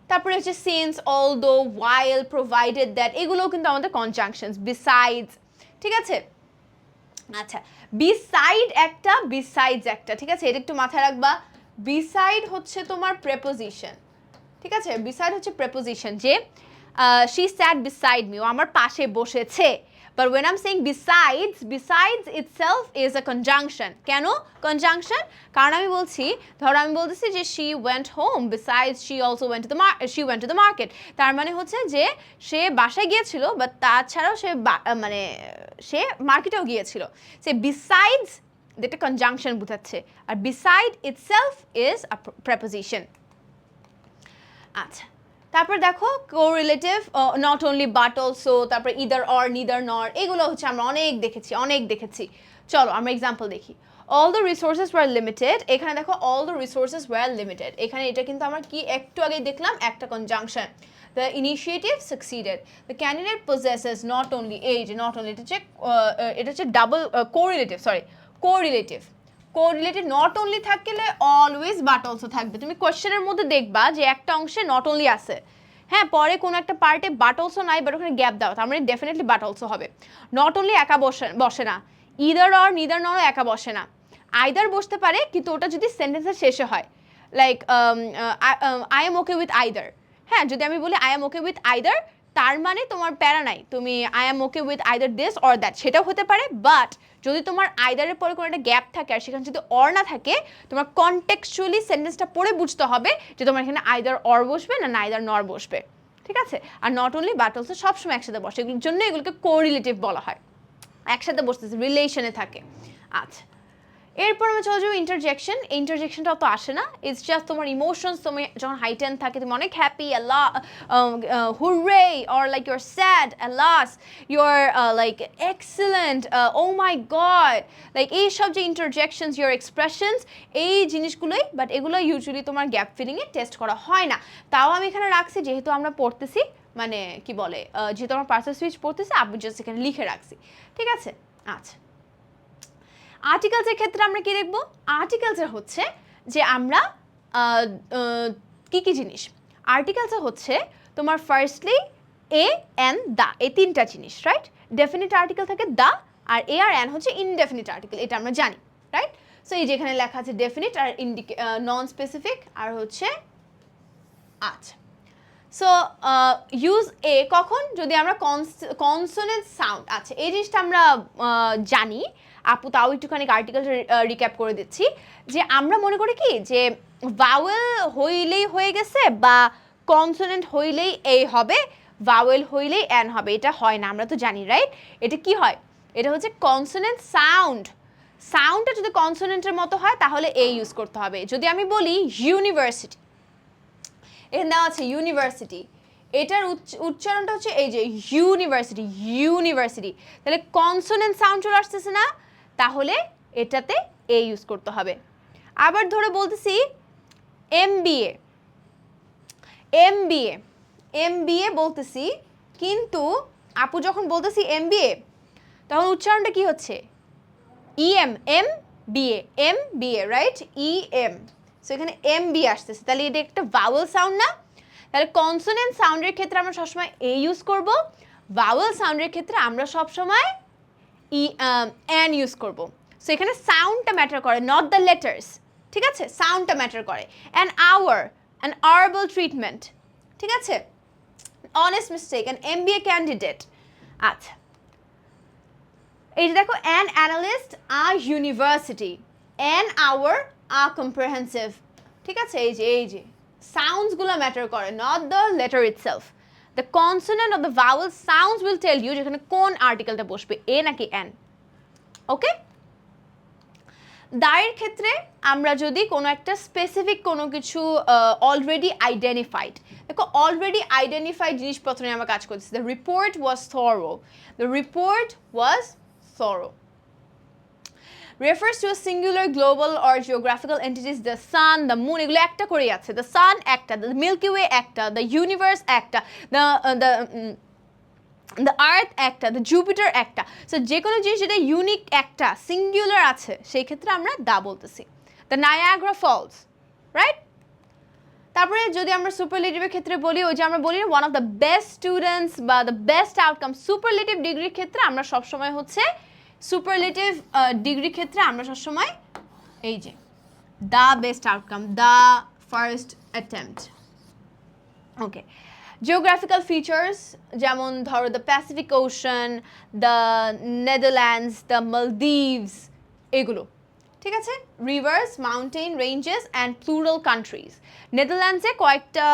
তারপরে হচ্ছে since, although, while, provided that, এগুলোও কিন্তু আমাদের conjunctions, besides, ঠিক আছে? আচ্ছা, beside একটা, besides একটা, ঠিক আছে? এটা একটু মাথায় রাখবা। beside হচ্ছে তোমার preposition, ঠিক আছে? beside হচ্ছে preposition, যে she sat beside me, ও আমার পাশে বসেছে। But when I'm saying besides, besides itself is a conjunction. কেন conjunction? কারণ আমি বলছি, ধরো আমি বলতেছি যে she went home, besides she also went to the market. তার মানে হচ্ছে যে সে বাসায় গিয়েছিল, বাট তাছাড়াও সে মানে সে মার্কেটেও গিয়েছিল। সে besides যেটা conjunction বোঝাচ্ছে, আর beside itself is a preposition. আচ্ছা, তারপর দেখো correlative, not only but also, তারপর ইদার অর, নিদার নর, এগুলো হচ্ছে আমরা অনেক দেখেছি। চলো আমরা এক্সাম্পল দেখি। All the resources were limited, এখানে দেখো all the resources were limited, এখানে এটা কিন্তু আমরা কি একটু আগে দেখলাম একটা conjunction. The initiative succeeded, the candidate possesses not only, এই যে নট অনলি এটা হচ্ছে double correlative, correlated not only থাকলে অলওয়েজ বাট অলসো থাকবে। তুমি কোয়েশ্চেনের মধ্যে দেখবা যে একটা অংশে নট অনলি আছে, হ্যাঁ, পরে কোনো একটা পার্টে বাট অলসো নাই, বাট ওখানে গ্যাপ দাও, তার মানে ডেফিনেটলি বাট অলসো হবে। নট অনলি একা বসে না, ইদার অর, নিদার নরও একা বসে না। আইদার বসতে পারে, কিন্তু ওটা যদি সেন্টেন্সের শেষে হয়, like I am okay with either, হ্যাঁ, যদি আমি বলি I am okay with either, তার মানে তোমার প্যারা নাই, তুমি I am okay with either this or that, সেটাও হতে পারে। বাট যদি তোমার আইদারের পরে কোনো একটা গ্যাপ থাকে আর সেখানে যদি অর না থাকে, তোমার কনটেক্সচুয়ালি সেন্টেন্সটা পড়ে বুঝতে হবে যে তোমার এখানে আইদার অর বসবে না আইদার নর বসবে, ঠিক আছে? Are not only but also সবসময় একসাথে বসে, এগুলোর জন্য এগুলোকে কোরিলেটিভ বলা হয়, একসাথে বসতেছে, রিলেশনে থাকে। আচ্ছা, এরপর আমি চলে যাবো ইন্টারজেকশন। ইন্টারজেকশনটা অত আসে না, ইটস জাস্ট তোমার ইমোশনস, তুমি যখন হাইটেন থাকে, তুমি অনেক হ্যাপি, আল্লাহ, hurray, or like your sad, alas, your like excellent, oh my God, like এইসব যে ইন্টারজেকশনস, ইউর এক্সপ্রেশনস, এই জিনিসগুলোই, বাট এগুলো ইউজুয়ালি তোমার গ্যাপ ফিলিংয়ে টেস্ট করা হয় না। তাও আমি এখানে রাখছি যেহেতু আমরা পড়তেছি, মানে কি বলে, যেহেতু আমরা পার্সেল সুইচ পড়তেছি, আমি জাস্ট এখানে লিখে রাখছি, ঠিক আছে? আচ্ছা, আর্টিকেলসের ক্ষেত্রে আমরা কি দেখব? আর্টিকেলসের হচ্ছে যে আমরা কি জিনিস, আর্টিকেলসে হচ্ছে তোমার ফার্স্টলি এ, এন, দা, এই তিনটা জিনিস, রাইট? ডেফিনিট আর্টিকেল থাকে দা, আর এ আর এন হচ্ছে ইনডেফিনিট আর্টিকেল, এটা আমরা জানি, রাইট? সো এই যেখানে লেখা আছে ডেফিনিট আর নন স্পেসিফিক আর হচ্ছে, আচ্ছা, সো ইউজ এ কখন? যদি আমরা কনসোনেন্ট সাউন্ড, আচ্ছা এই জিনিসটা আমরা জানি, আপু তাও একটুখানি আর্টিকেল রিক্যাপ করে দিচ্ছি, যে আমরা মনে করি কি যে ভাওয়েল হইলেই হয়ে গেছে, বা কনসোনেন্ট হইলেই এ হবে, ভাওয়েল হইলেই এন হবে, এটা হয় না, আমরা তো জানি, রাইট? এটা কি হয়? এটা হচ্ছে কনসোনেন্ট সাউন্ড, সাউন্ডটা যদি কনসোনেন্টের মতো হয় তাহলে এ ইউজ করতে হবে। যদি আমি বলি ইউনিভার্সিটি, এখানে দেওয়া আছে ইউনিভার্সিটি, এটার উচ্চারণটা হচ্ছে এই যে ইউনিভার্সিটি, ইউনিভার্সিটি, তাহলে কনসোনেন্ট সাউন্ড চলে আসতেছে না, তাহলে এটাতে এ ইউজ করতে হবে। আবার ধরে বলতেছি এমবিএ, এমবিএ, এমবিএ বলতেছি, কিন্তু আপু যখন বলতেছি এমবিএ তখন উচ্চারণটা কি হচ্ছে? EM, M BA, M BA, right? EM, so এখানে এম বি আসতেছে, তাহলে এটা একটা ভাওয়েল সাউন্ড না? তাহলে কনসোনেন্ট সাউন্ডের ক্ষেত্রে আমরা সবসময় এ ইউজ করব, ভাওয়েল সাউন্ডের ক্ষেত্রে আমরা সবসময় অ্যান ইউজ করব। সো এখানে সাউন্ডটা ম্যাটার করে, নট দ্য লেটার্স, ঠিক আছে, সাউন্ডটা ম্যাটার করে। An hour, an honourable treatment, ঠিক আছে, honest mistake, an MBA candidate. আচ্ছা, এই যে দেখো, an analyst, a university, an hour, a comprehensive, ঠিক আছে। এই যে সাউন্ডসগুলো ম্যাটার করে, not the letter itself. The consonant of the vowel sounds will tell you যেখানে কোন আর্টিকেলটা বসবে, এ নাকি অ্যান। ওকে, দায়ের ক্ষেত্রে আমরা যদি কোনো একটা স্পেসিফিক কোনো কিছু অলরেডি আইডেন্টিফাইড, দেখো অলরেডি আইডেন্টিফাইড জিনিসপত্র নিয়ে আমরা কাজ করতেছি। The report was thorough, the report was thorough refers to a singular global or geographical entities, the sun, the moon, এগুলো একটা করেই আছে। the sun একটা, the milky way একটা, the universe একটা, the earth একটা, the jupiter একটা। So যে কোনো জিনিস যেটা ইউনিক একটা সিঙ্গুলার আছে সেই ক্ষেত্রে আমরা দা বলতেছি। the Niagara Falls, right. তারপরে যদি আমরা সুপারলেটিভের ক্ষেত্রে বলি, ওই যে আমরা বলি one of the best students বা দ্য বেস্ট আউটকাম, সুপারলেটিভ ডিগ্রির ক্ষেত্রে আমরা সবসময় হচ্ছে সুপারলেটিভ ডিগ্রির ক্ষেত্রে আমরা সবসময় এই যে the best outcome, the first attempt. Okay, geographical features যেমন ধরো the Pacific Ocean, the Netherlands, the Maldives, এগুলো, ঠিক আছে। Rivers, mountain ranges and plural countries, নেদারল্যান্ডসে কয়েকটা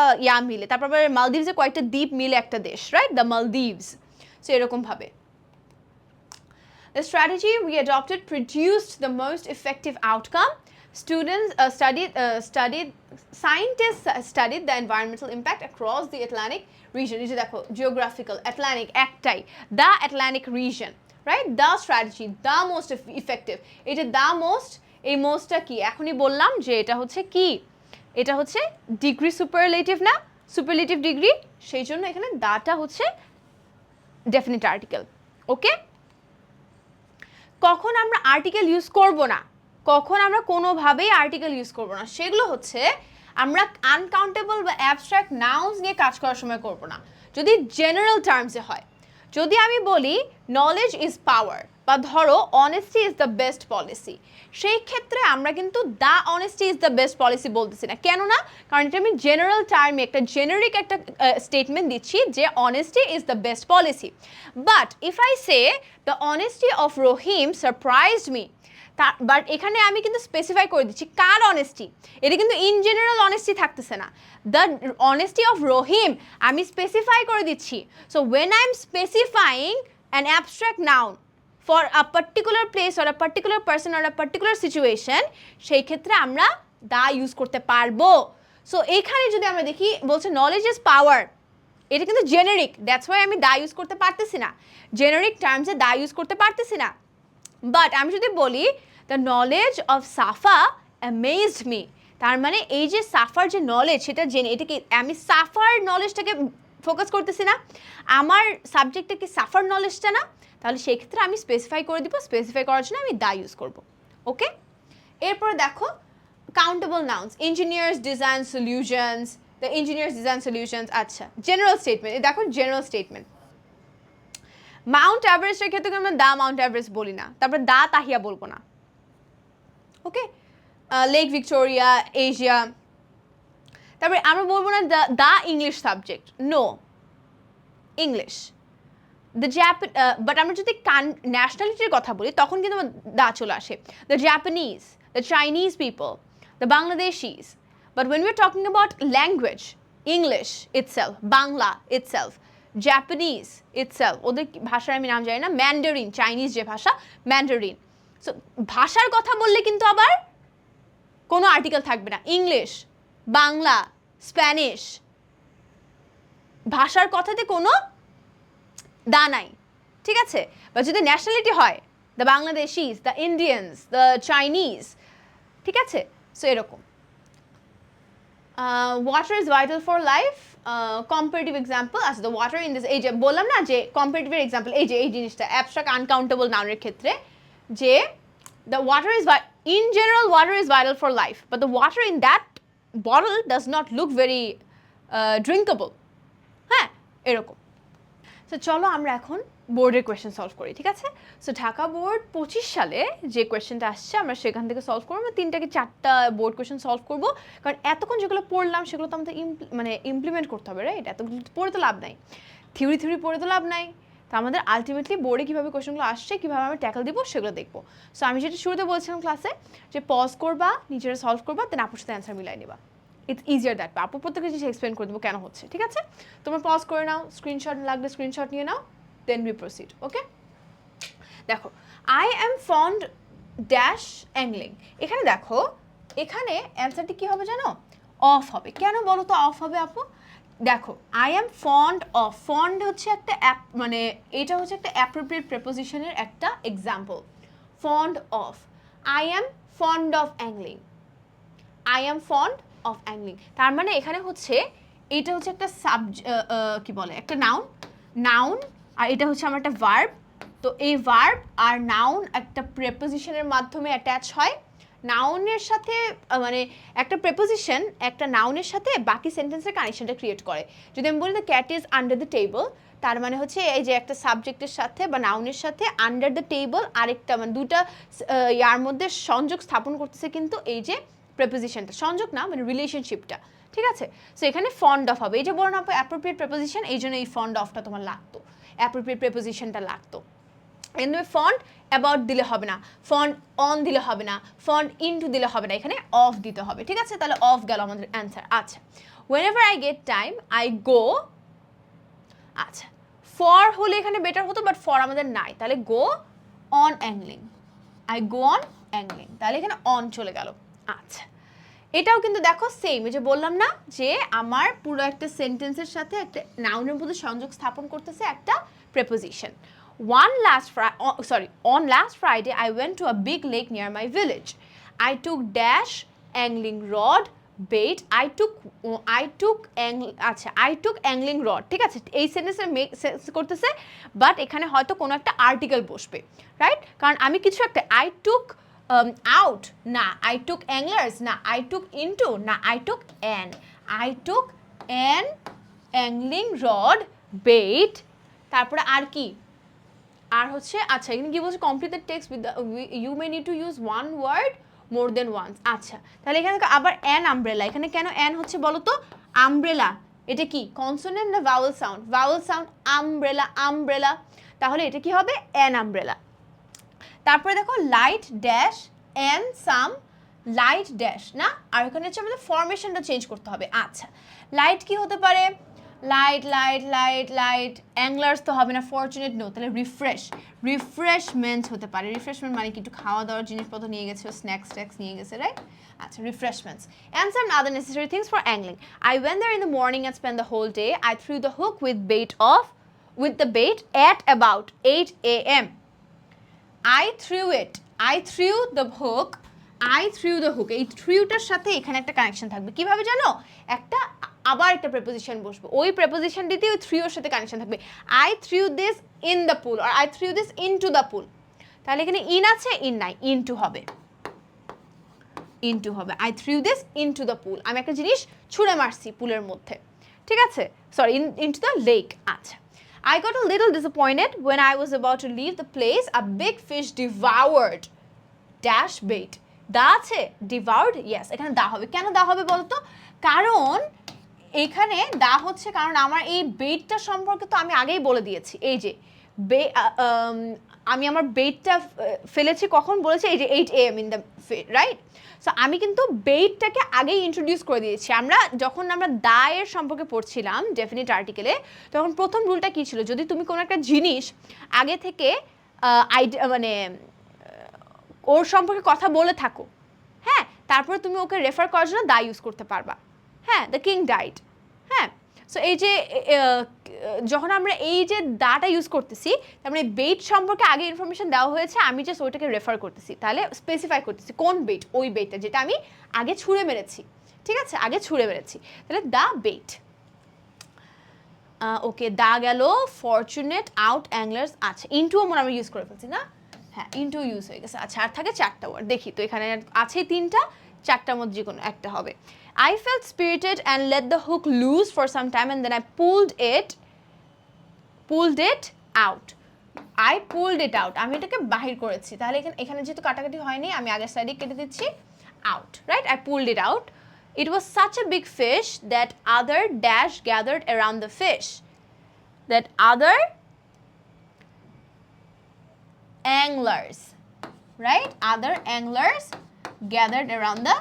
মিলে, তারপর মালদ্বীপসে কয়েকটা দ্বীপ মিলে একটা দেশ, রাইট, দ্য মালদ্বীপস। সো এরকমভাবে the strategy we adopted produced the most effective outcome. Scientists studied the environmental impact across the Atlantic region. এই যে দেখো geographical, Atlantic একটাই, the Atlantic region, right? The strategy, the most effective. এই যে the most, এই মোস্টটা কি এখনই বললাম যে এটা হচ্ছে কি, এটা হচ্ছে ডিগ্রি সুপারলেটিভ না, সুপারলেটিভ ডিগ্রি, সেই জন্য এখানে দাটা হচ্ছে ডেফিনিট আর্টিকেল। ওকে, কখন আমরা আর্টিকেল ইউজ করব না, কখন আমরা কোনোভাবেই আর্টিকেল ইউজ করব না, সেগুলো হচ্ছে আমরা আনকাউন্টেবল বা অ্যাবস্ট্রাক্ট নাউন্স নিয়ে কাজ করার সময় করব না, যদি জেনারেল টার্মসে হয়। যদি আমি বলি নলেজ ইজ পাওয়ার বা ধরো honesty is the best policy, সেই ক্ষেত্রে আমরা কিন্তু the honesty is the best policy বলতেছি না। কেন না? কারণ এটা আমি জেনারেল টার্মে একটা জেনারিক একটা স্টেটমেন্ট দিচ্ছি যে honesty is the best policy. But if I say the honesty of Rahim surprised me, but এখানে আমি কিন্তু স্পেসিফাই করে দিচ্ছি কার অনেস্টি, এটা কিন্তু ইন জেনারেল অনেস্টি থাকতেছে না, দ্য অনেস্টি অফ রহিম আমি স্পেসিফাই করে দিচ্ছি। So when I am specifying an abstract noun for a particular place or a particular person or a particular situation, সেই ক্ষেত্রে আমরা দা ইউজ করতে পারবো। সো এইখানে যদি আমরা দেখি বলছে নলেজ ইজ পাওয়ার, এটা কিন্তু জেনারিক, দ্যাটস ওয়াই আমি দা ইউজ করতে পারতেছি না, জেনারিক টার্মসে দা ইউজ করতে পারতেছি না। বাট আমি যদি বলি the knowledge of Safa amazed me, তার মানে এই যে সাফার যে নলেজ সেটা জেনে, এটা কি আমি সাফার নলেজটাকে ফোকাস করতেছি না, আমার সাবজেক্টটা কি সাফার নলেজটা না, তাহলে সেই ক্ষেত্রে আমি স্পেসিফাই করে দিব, স্পেসিফাই করার জন্য আমি দা ইউজ করব। ওকে, এরপরে দেখো countable nouns, engineers design solutions, the engineers design solutions. আচ্ছা, জেনারেল স্টেটমেন্ট, দেখো জেনারেল স্টেটমেন্ট। মাউন্ট এভারেস্টের ক্ষেত্রে আমরা দা মাউন্ট এভারেস্ট বলি না, তারপরে দা তাহিয়া বলবো না। ওকে, লেক ভিক্টোরিয়া, এশিয়া, তারপরে আমরা বলবো না the English subject, no, English. The but আমরা যদি ন্যাশনালিটির কথা বলি তখন কিন্তু দা চলে আসে, the Japanese, the Chinese people, the Bangladeshis. But when we are talking about language, English itself, Bangla itself, Japanese itself, ওদের ভাষার আমি নাম জানি না, ম্যান্ডারিন, চাইনিজ যে ভাষা ম্যান্ডারিন। সো ভাষার কথা বললে কিন্তু আবার কোনো আর্টিকেল থাকবে না, ইংলিশ, বাংলা, স্প্যানিশ, ভাষার কথাতে কোনো দা নাই, ঠিক আছে। বা যদি ন্যাশনালিটি হয় the Bangladeshis, the Indians, the Chinese, ঠিক আছে। সো এরকম water is vital for life, comparative example. আচ্ছা, দ্য ওয়াটার ইন দিস, এই যে বললাম না যে কম্পারেটিভের এক্সাম্পল, এই যে এই জিনিসটা অ্যাবস্ট্রাক্ট আনকাউন্টেবল নাউনের ক্ষেত্রে যে the water is in general water is vital for life, but the water in that bottle does not look very drinkable, হ্যাঁ এরকম। তো চলো আমরা এখন বোর্ডের কোয়েশ্চেন সলভ করি, ঠিক আছে? সো ঢাকা বোর্ড 25 সালে যে কোয়েশ্চেনটা আসছে আমরা সেখান থেকে সলভ করবো। আমরা 3টা কি 4টা বোর্ড কোয়েশ্চেন সলভ করবো, কারণ এতক্ষণ যেগুলো পড়লাম সেগুলো তো আমাদের ইমপ্লিমেন্ট করতে হবে, রাইট? এতগুলো পড়ে তো লাভ নাই, থিওরি পড়ে তো লাভ নাই। তো আমাদের আলটিমেটলি বোর্ডে কীভাবে কোয়েশ্চেনগুলো আসছে, কীভাবে আমরা ট্যাকল দিব সেগুলো দেখবো। সো আমি যেটা শুরুতে বলছিলাম ক্লাসে, যে পজ করবা, নিজেরা সলভ করবা, দেন আপুর সাথে অ্যান্সার মিলাই নিবা। It's easier that. আপু প্রত্যেকটা জিনিস এক্সপ্লেন করে দেবো কেন হচ্ছে, ঠিক আছে? তোমরা পজ করে নাও, স্ক্রিনশট লাগলে স্ক্রিনশট নিয়ে নাও, দেন উই প্রসিড। ওকে, দেখো I am fond dash angling. এখানে দেখো, এখানে অ্যান্সারটি কী হবে জানো? অফ হবে। কেন বলো তো অফ হবে আপু? দেখো I am fond of, fond হচ্ছে একটা মানে এটা হচ্ছে একটা অ্যাপ্রোপ্রিয়েট প্রেপোজিশনের একটা example. Fond of, I am fond of angling, I am fond of angling. তার মানে এখানে হচ্ছে এটা হচ্ছে একটা কি বলে, একটা নাউন, আর এটা হচ্ছে আমার একটা ভার্ব। তো এই ভার্ব আর নাউন একটা প্রেপোজিশনের মাধ্যমে অ্যাটাচ হয়। নাউনের সাথে মানে একটা প্রেপোজিশন একটা নাউনের সাথে বাকি সেন্টেন্সের কানেকশনটা ক্রিয়েট করে। যদি আমি বলি the cat is under the table, তার মানে হচ্ছে এই যে একটা সাবজেক্টের সাথে বা নাউনের সাথে আন্ডার দ্য টেবল আরেকটা, মানে দুটা ইয়ার মধ্যে সংযোগ স্থাপন করতেছে কিন্তু এই যে প্রেপোজিশনটা, সংযোগ না মানে রিলেশনশিপটা, ঠিক আছে? সো এখানে ফন্ড অফ হবে। এই যে বলো না অ্যাপ্রোপ্রিয়েট প্রেপোজিশন, এই জন্য এই ফন্ড অফটা তোমার লাগতো, অ্যাপ্রোপ্রিয়েট প্রেপোজিশনটা লাগতো। কিন্তু ফন্ড অ্যাবাউট দিলে হবে না, ফন্ড অন দিলে হবে না, ফন্ড ইনটু দিলে হবে না, এখানে অফ দিতে হবে, ঠিক আছে? তাহলে অফ গেল আমাদের অ্যান্সার। আচ্ছা, whenever I get time I go, আচ্ছা ফর হলে এখানে বেটার হতো, বাট ফর আমাদের নাই, তাহলে go on angling, I go on angling, তাহলে এখানে অন চলে গেল। আচ্ছা, এটাও কিন্তু দেখো সেম, এই যে বললাম না যে আমার পুরো একটা সেন্টেন্সের সাথে একটা নাউনের মধ্যে সংযোগ স্থাপন করতেছে একটা preposition. On last Friday I went to a big lake near my village. I took dash angling rod bait. I took angling rod, ঠিক আছে? এই সেন্টেন্সে মেক সেন্স করতেছে, বাট এখানে হয়তো কোনো একটা আর্টিকেল বসবে, রাইট? কারণ আমি কিছু একটা I took out না, I took anglers না, I took into না, I took an angling rod bait, তারপরে আর কি, আর হচ্ছে আচ্ছা এখানে কি বলছে, complete the text with you may need to use one word more than once. আচ্ছা, তাহলে এখানে আবার অ্যান আমব্রেলা, এখানে কেন অ্যান হচ্ছে বলো তো? আমব্রেলা এটা কি কনসোনেন্ট না vowel sound? Vowel sound, umbrella, তাহলে এটা কি হবে? An umbrella. তারপরে দেখো light dash and some light dash না, আর এখানে হচ্ছে আমাদের ফরমেশনটা চেঞ্জ করতে হবে। আচ্ছা, লাইট কি হতে পারে? লাইট অ্যাংলার্স তো হবে না, ফরচুনেট নো, তাহলে রিফ্রেশমেন্ট হতে পারে। রিফ্রেশমেন্ট মানে কি, একটু খাওয়া দাওয়ার জিনিসপত্র নিয়ে গেছে, স্ন্যাক্স নিয়ে গেছে, রাইট? আচ্ছা, রিফ্রেশমেন্টস and some other necessary things for angling. I went there in the morning and spent the whole day. I threw the hook with the bait at about 8 a.m. I threw the hook, এই থ্রিউটার সাথে এখানে একটা connection থাকবে। কিভাবে জানো? আবার একটা preposition বসবে, ওই প্রেপোজিশন দিতে ওই থ্রিওর সাথে কানেকশন থাকবে। I threw this in the pool or I threw this into the pool, তাহলে এখানে ইন আছে, ইন নাই, ইনটু হবে। I threw this into the pool, আমি একটা জিনিস ছুঁড়ে মারছি পুলের মধ্যে, ঠিক আছে? Sorry, into the lake। আচ্ছা, I got a little disappointed when I was about to leave the place. A big fish devoured dash bait. দা আছে, devoured, yes, এখানে দা হবে। কেন দা হবে বলতো? কারণ এখানে দা হচ্ছে কারণ আমার এই বেটটা সম্পর্কে তো আমি আগেই বলে দিয়েছি। এই যে আমি আমার বেটটা ফেলেছি কখন বলেছি, এই যে 8 AM in the right. So আমি কিন্তু বেটটাকে আগেই ইন্ট্রোডিউস করে দিয়েছি। যখন আমরা দা এর সম্পর্কে পড়ছিলাম ডেফিনিট আর্টিকেলে, তখন প্রথম রুলটা কী ছিল, যদি তুমি কোনো একটা জিনিস আগে থেকে মানে ওর সম্পর্কে কথা বলে থাকো, হ্যাঁ, তারপরে তুমি ওকে রেফার করার জন্য দা ইউজ করতে পারবা। হ্যাঁ, দ্য কিং ডাইড, হ্যাঁ। সো এই যে যখন আমরা এই যে দাটা ইউজ করতেছি, তার মানে বেট সম্পর্কে আগে ইনফরমেশন দেওয়া হয়েছে, আমি জাস্ট ওইটাকে রেফার করতেছি, তাহলে স্পেসিফাই করতেছি কোন বেট, ওই বেটটা যেটা আমি আগে ছুঁড়ে মেরেছি, ঠিক আছে, আগে ছুঁড়ে মেরেছি, তাহলে দ্য বেট। ওকে, দা গেল, ফরচুনেট, আউট, অ্যাংলার্স। আচ্ছা, ইনটুও মনে আমরা ইউজ করে ফেলছি না? হ্যাঁ, ইনটু ইউজ হয়ে গেছে। আচ্ছা, আর থাকে 4টা ওয়ার্ড, দেখি তো এখানে আছে 3টা, 4টার মধ্যে যে কোনো একটা হবে। I felt spirited and let the hook loose for some time and then I pulled it out. I pulled it out. আমি এটাকে বাহির করেছি। তাহলে এখানে যেহেতু কাটাকাটি হয়নি আমি আগের সাইডে কেটে দিচ্ছি out, right? I pulled it out. It was such a big fish that other dash gathered around the fish. That other anglers, right? Other anglers gathered around the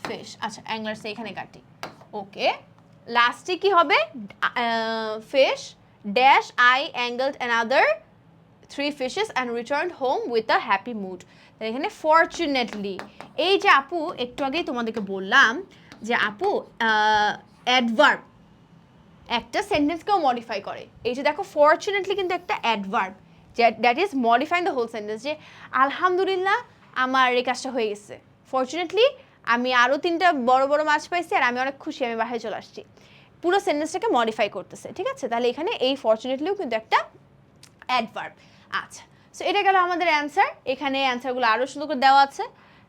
fish. আচ্ছা anglers এখানে কাটি। ওকে লাস্টে কি হবে? Fish dash I angled another 3 fishes and returned home with a happy mood. তাহলে এখানে fortunately এই যে আপু একটু আগেই তোমাদেরকে বললাম যে আপু অ্যাডভার্ব একটা সেন্টেন্সকেও মডিফাই করে। এই যে দেখো ফরচুনেটলি কিন্তু একটা adverb that is modifying the whole sentence, যে আলহামদুলিল্লাহ আমার এই কাজটা হয়ে গেছে, ফরচুনেটলি আমি আরও 3টা বড় বড় মাছ পাইছি আর আমি অনেক খুশি, আমি বাসায় চলে আসছি, পুরো সেন্টেন্সটাকে মডিফাই করতেছে। ঠিক আছে, তাহলে এখানে এই ফরচুনেটলিও কিন্তু একটা অ্যাডভার্ব। আচ্ছা সো এটা গেল আমাদের অ্যান্সার। এখানে অ্যান্সারগুলো আরও সুন্দর করে দেওয়া আছে,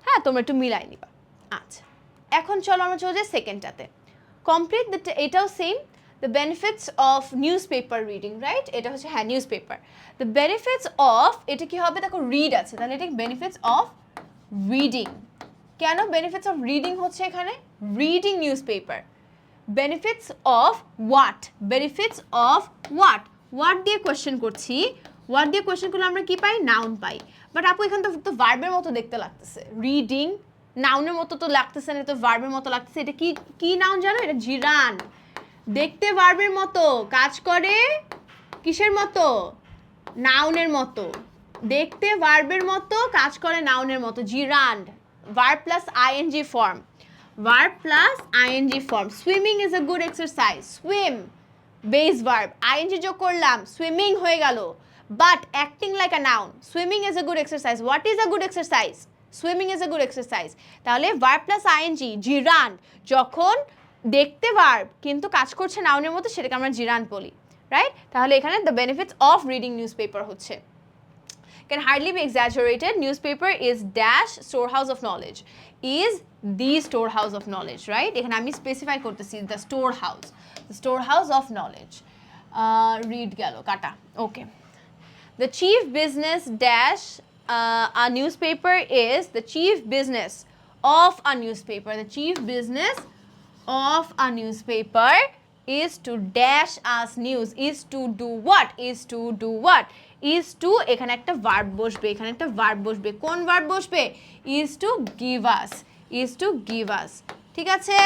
হ্যাঁ তোমরা একটু মিলাই নিবা। আচ্ছা এখন চলো আমরা চলে যাই সেকেন্ডটাতে। কমপ্লিট দ্য, এটাও same, the benefits of news paper reading, right? এটা হচ্ছে হ্যাঁ news paper. The benefits of, এটা কি হবে দেখো রিড আছে, তাহলে এটা বেনিফিটস অফ রিডিং। কেন বেনিফিটস অফ রিডিং হচ্ছে এখানে? Reading news paper. Benefits of what? Benefits of what? What দিয়ে কোয়েশ্চেন করছি, হোয়াট দিয়ে কোয়েশ্চেন করলে আমরা কি পাই? Noun pi. বাট আপু এখানে তো ভার্বের মতো দেখতে লাগতেছে, রিডিং নাউনের মতো তো লাগতেছে না, তো ভার্বের মতো লাগতেছে। এটা কি কি নাউন জানো? এটা জিরান। দেখতে ভার্বের মতো, কাজ করে কিসের মতো? নাউনের মতো। দেখতে ভার্বের মতো, কাজ করে নাউনের মতো। Gerund, verb plus ING form, verb plus ING form. Swimming is a good exercise, swim base verb, ING যোগ করলাম, সুইমিং হয়ে গেল। But acting like a noun, swimming is a good exercise. What is a good exercise? Swimming is a good exercise. তাহলে verb plus ING, gerund, যখন দেখতে verb কিন্তু কাজ করছে নাউনের মতো, সেটাকে আমরা জিরান্ড বলি, রাইট? তাহলে এখানে the benefits of reading news paper হচ্ছে can hardly be exaggerated. Newspaper is dash storehouse of knowledge, is the storehouse of knowledge, right? এখানে আমি স্পেসিফাই করতেছি the storehouse of knowledge. Read গেল কাটা। Okay, the chief business dash a newspaper is the chief business of a newspaper. The chief business of a newspaper is to dash us news. Is to do what? Is to do what? Is to, এখানে একটা verb বসবে, এখানে একটা verb বসবে। কোন verb বসবে? is to give us, is to give us। ঠিক আছে,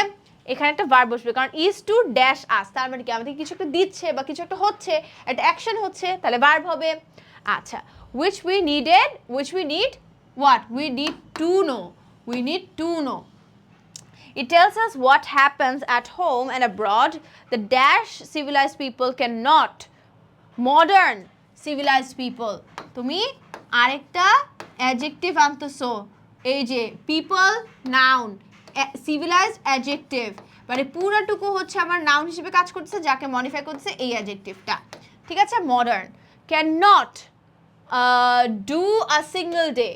এখানে একটা ভার্ব বসবে, কারণ is to dash us তার মানে কি আমাদের কিছু একটা দিচ্ছে বা কিছু একটা হচ্ছে, একটা অ্যাকশন হচ্ছে, তাহলে ভার্ব হবে। আচ্ছা, which we needed, which we need what? We need to know, we need to know. It tells us what happens at home and abroad. The dash civilized people cannot. Modern civilized people, তুমি আরেকটা adjective আনতেছো, এই যে people noun, civilised adjective, মানে পুরোটুকু হচ্ছে আমার noun হিসেবে কাজ করতেছে, যাকে মডিফাই করতেছে এই অ্যাডজেক্টিভটা। ঠিক আছে, modern. Can not do a single day,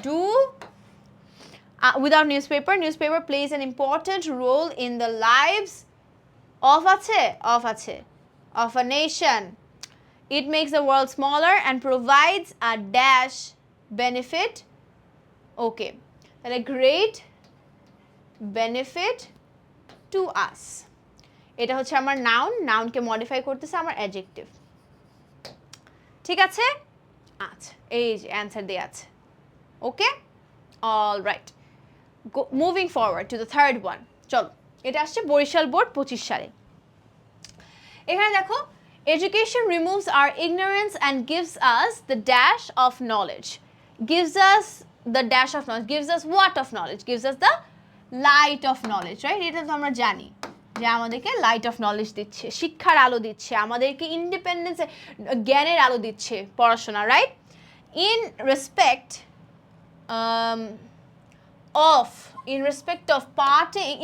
do without newspaper. Newspaper plays an important role in the lives of of a nation. It makes the world smaller and provides a dash benefit. Okay, and a great benefit to us. এটা হচ্ছে আমার noun, নাউনকে modify করতেছে আমার adjective. ঠিক আছে, আচ্ছা এই যে অ্যান্সার দেয়া আছে। Okay, all right, moving forward to the third one. চলো, এটা আসছে বরিশাল বোর্ড 25 সালে। এখানে দেখো, education removes our ignorance and gives us the dash of knowledge. Gives us the dash of knowledge. Gives us what of knowledge? Gives us the light of knowledge, right? এটা তো আমরা জানি যে আমাদেরকে লাইট অফ নলেজ দিচ্ছে, শিক্ষার আলো দিচ্ছে, আমাদেরকে ইন্ডিপেন্ডেন্স, জ্ঞানের আলো দিচ্ছে পড়াশোনা, right? In respect of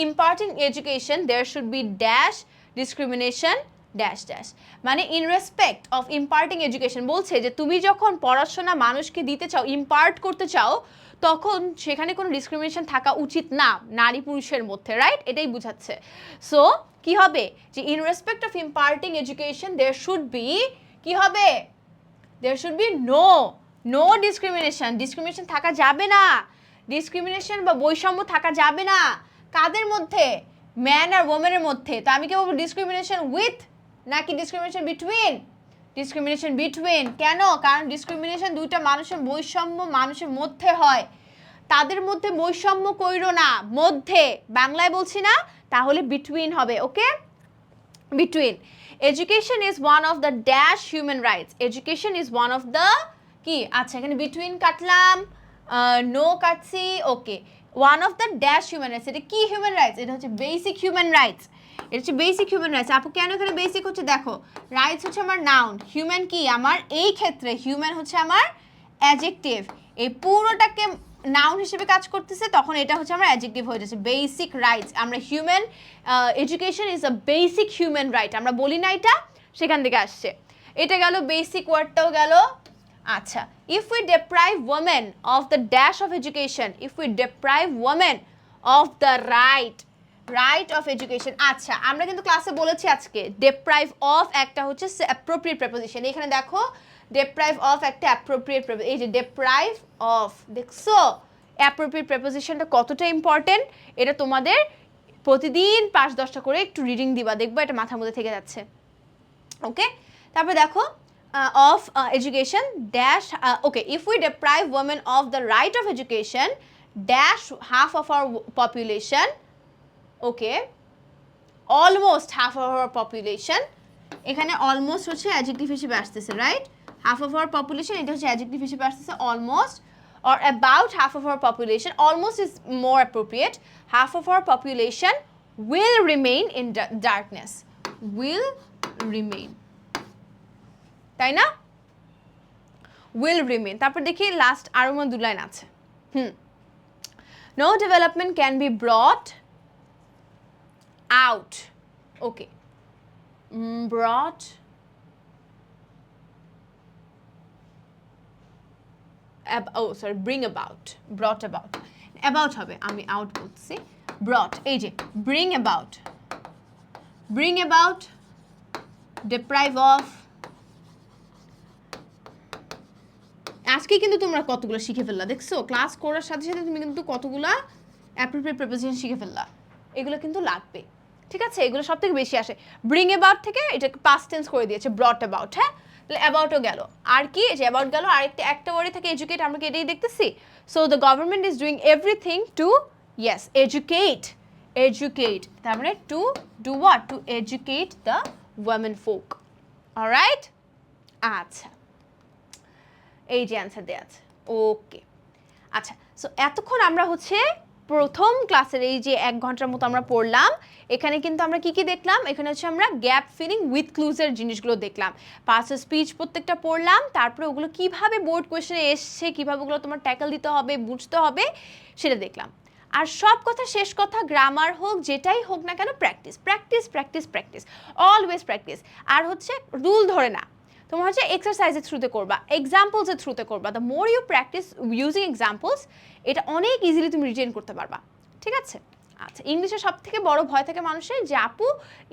imparting education, there should be dash discrimination dash dash, মানে in respect of imparting education বলছে যে তুমি যখন পড়াশোনা মানুষকে দিতে চাও, ইম্পার্ট করতে চাও, তখন সেখানে কোনো ডিসক্রিমিনেশন থাকা উচিত না নারী পুরুষের মধ্যে, রাইট? এটাই বোঝাচ্ছে। সো কি হবে যে in respect of imparting education there should be, কি হবে, there should be no discrimination থাকা যাবে না, ডিসক্রিমিনেশন বা বৈষম্য থাকা যাবে না কাদের মধ্যে, ম্যান আর ওমেনের মধ্যে। তো আমি কি বলবো ডিসক্রিমিনেশন উইথ নাকি ডিসক্রিমিনেশন বিটুইন? Discrimination between. কেন? কারণ ডিসক্রিমিনেশন দুইটা মানুষের বৈষম্য মানুষের মধ্যে হয়, তাদের মধ্যে বৈষম্য কইরো না, মধ্যে বাংলায় বলছি না, তাহলে বিটুইন হবে। Okay, between. Education is one of the dash human rights, education is one of the কি, আচ্ছা এখানে বিটুইন কাটলাম, নো কাটছি, okay, one of the dash human rights, এটা কি হিউম্যান রাইটস? এটা হচ্ছে বেসিক হিউম্যান রাইটস, এটা হচ্ছে বেসিক হিউম্যান রাইটস। আপু কেন এখানে বেসিক হচ্ছে? দেখো রাইটস হচ্ছে আমার নাউন, হিউম্যান কি আমার, এই ক্ষেত্রে হিউম্যান হচ্ছে আমার অ্যাডজেক্টিভ, এই পুরোটাকে নাউন হিসেবে কাজ করতেছে, তখন এটা হচ্ছে আমার অ্যাডজেক্টিভ হয়ে যাচ্ছে বেসিক রাইটস। আমরা human, education is a basic human right, আমরা বলি না, এটা সেখান থেকে আসছে। এটা গেল বেসিক, ওয়ার্ডটাও গেল। আচ্ছা, if we deprive women of the dash of education, if we deprive women of the right of education. আচ্ছা আমরা কিন্তু ক্লাসে বলেছি আজকে ডিপ্রাইভ অফ একটা হচ্ছে অ্যাপ্রোপ্রিয়েট প্রিপোজিশন, এখানে দেখো ডিপ্রাইভ অফ একটা অ্যাপ্রোপ্রিয়েট, এই যে ডিপ্রাইভ অফ, দেখছো অ্যাপ্রোপ্রিয়েট প্রিপোজিশনটা কতটা ইম্পর্টেন্ট, এটা তোমাদের প্রতিদিন 5-10টা করে একটু রিডিং দিবা, দেখবো এটা মাথার মধ্যে থেকে যাচ্ছে। ওকে, তারপরে দেখো of education dash okay, if we deprive women of the right of education dash half of our population, okay, almost half of our population, এখানে almost হচ্ছে adjective হিসেবে আসতেছে, right? half of our population এটা হচ্ছে adjective হিসেবে আসতেছে almost, or about half of our population, almost is more appropriate, half of our population will remain in darkness, will remain, তাই না? will remain। তারপর দেখি লাস্ট আরো মনে 2 লাইন আছে। no development can be brought out, okay, brought bring about, brought about হবে, আমি out বলছি, brought, এই যে bring about deprive of। আজকে কিন্তু তোমরা কতগুলো শিখে ফেললা, দেখছো ক্লাস করার সাথে সাথে তুমি কিন্তু কতগুলা অ্যাপ্রোপ্রিয়েট প্রিপোজিশন শিখে ফেললা, এগুলো কিন্তু লাগবে, ঠিক আছে? এগুলো সব থেকে বেশি আসে ব্রিং অ্যাবাউট থেকে, এটাকে পাস্ট টেন্স করে দিয়েছে ব্রট অ্যাবাউট, হ্যাঁ, তাহলে অ্যাবাউটও গেল, আর কি যে অ্যাবাউট গেল, আর একটা ওয়ার্ডে থেকে এডুকেট, আমরা কি এটাই দেখতেছি? So the government is doing everything to, yes, educate, তার মানে to do what, two educate the women folk, alright? আচ্ছা, এই যে অ্যান্সার দেওয়া আছে, ওকে। আচ্ছা, সো এতক্ষণ আমরা হচ্ছে প্রথম ক্লাসের এই যে 1 ঘন্টার মতো আমরা পড়লাম, এখানে কিন্তু আমরা কি কি দেখলাম, এখানে হচ্ছে আমরা গ্যাপ ফিলিং উইথ ক্লুজের জিনিসগুলো দেখলাম, পার্টস অফ স্পিচ প্রত্যেকটা পড়লাম, তারপরে ওগুলো কিভাবে বোর্ড কোয়েশ্চেনে এসছে, কিভাবে ওগুলো তোমার ট্যাকল দিতে হবে, বুঝতে হবে, সেটা দেখলাম। আর সব কথা শেষ কথা, গ্রামার হোক যেটাই হোক না কেন, প্র্যাকটিস, অলওয়েজ প্র্যাকটিস। আর হচ্ছে রুল ধরে না, তোমার হচ্ছে এক্সারসাইজের থ্রুতে করবা, এক্সাম্পলসের থ্রুতে করবা, the more you practise using examples, এটা অনেক ইজিলি তুমি রিটেন করতে পারবা, ঠিক আছে? আচ্ছা, ইংলিশে সব থেকে বড় ভয় থাকে মানুষের যে আপু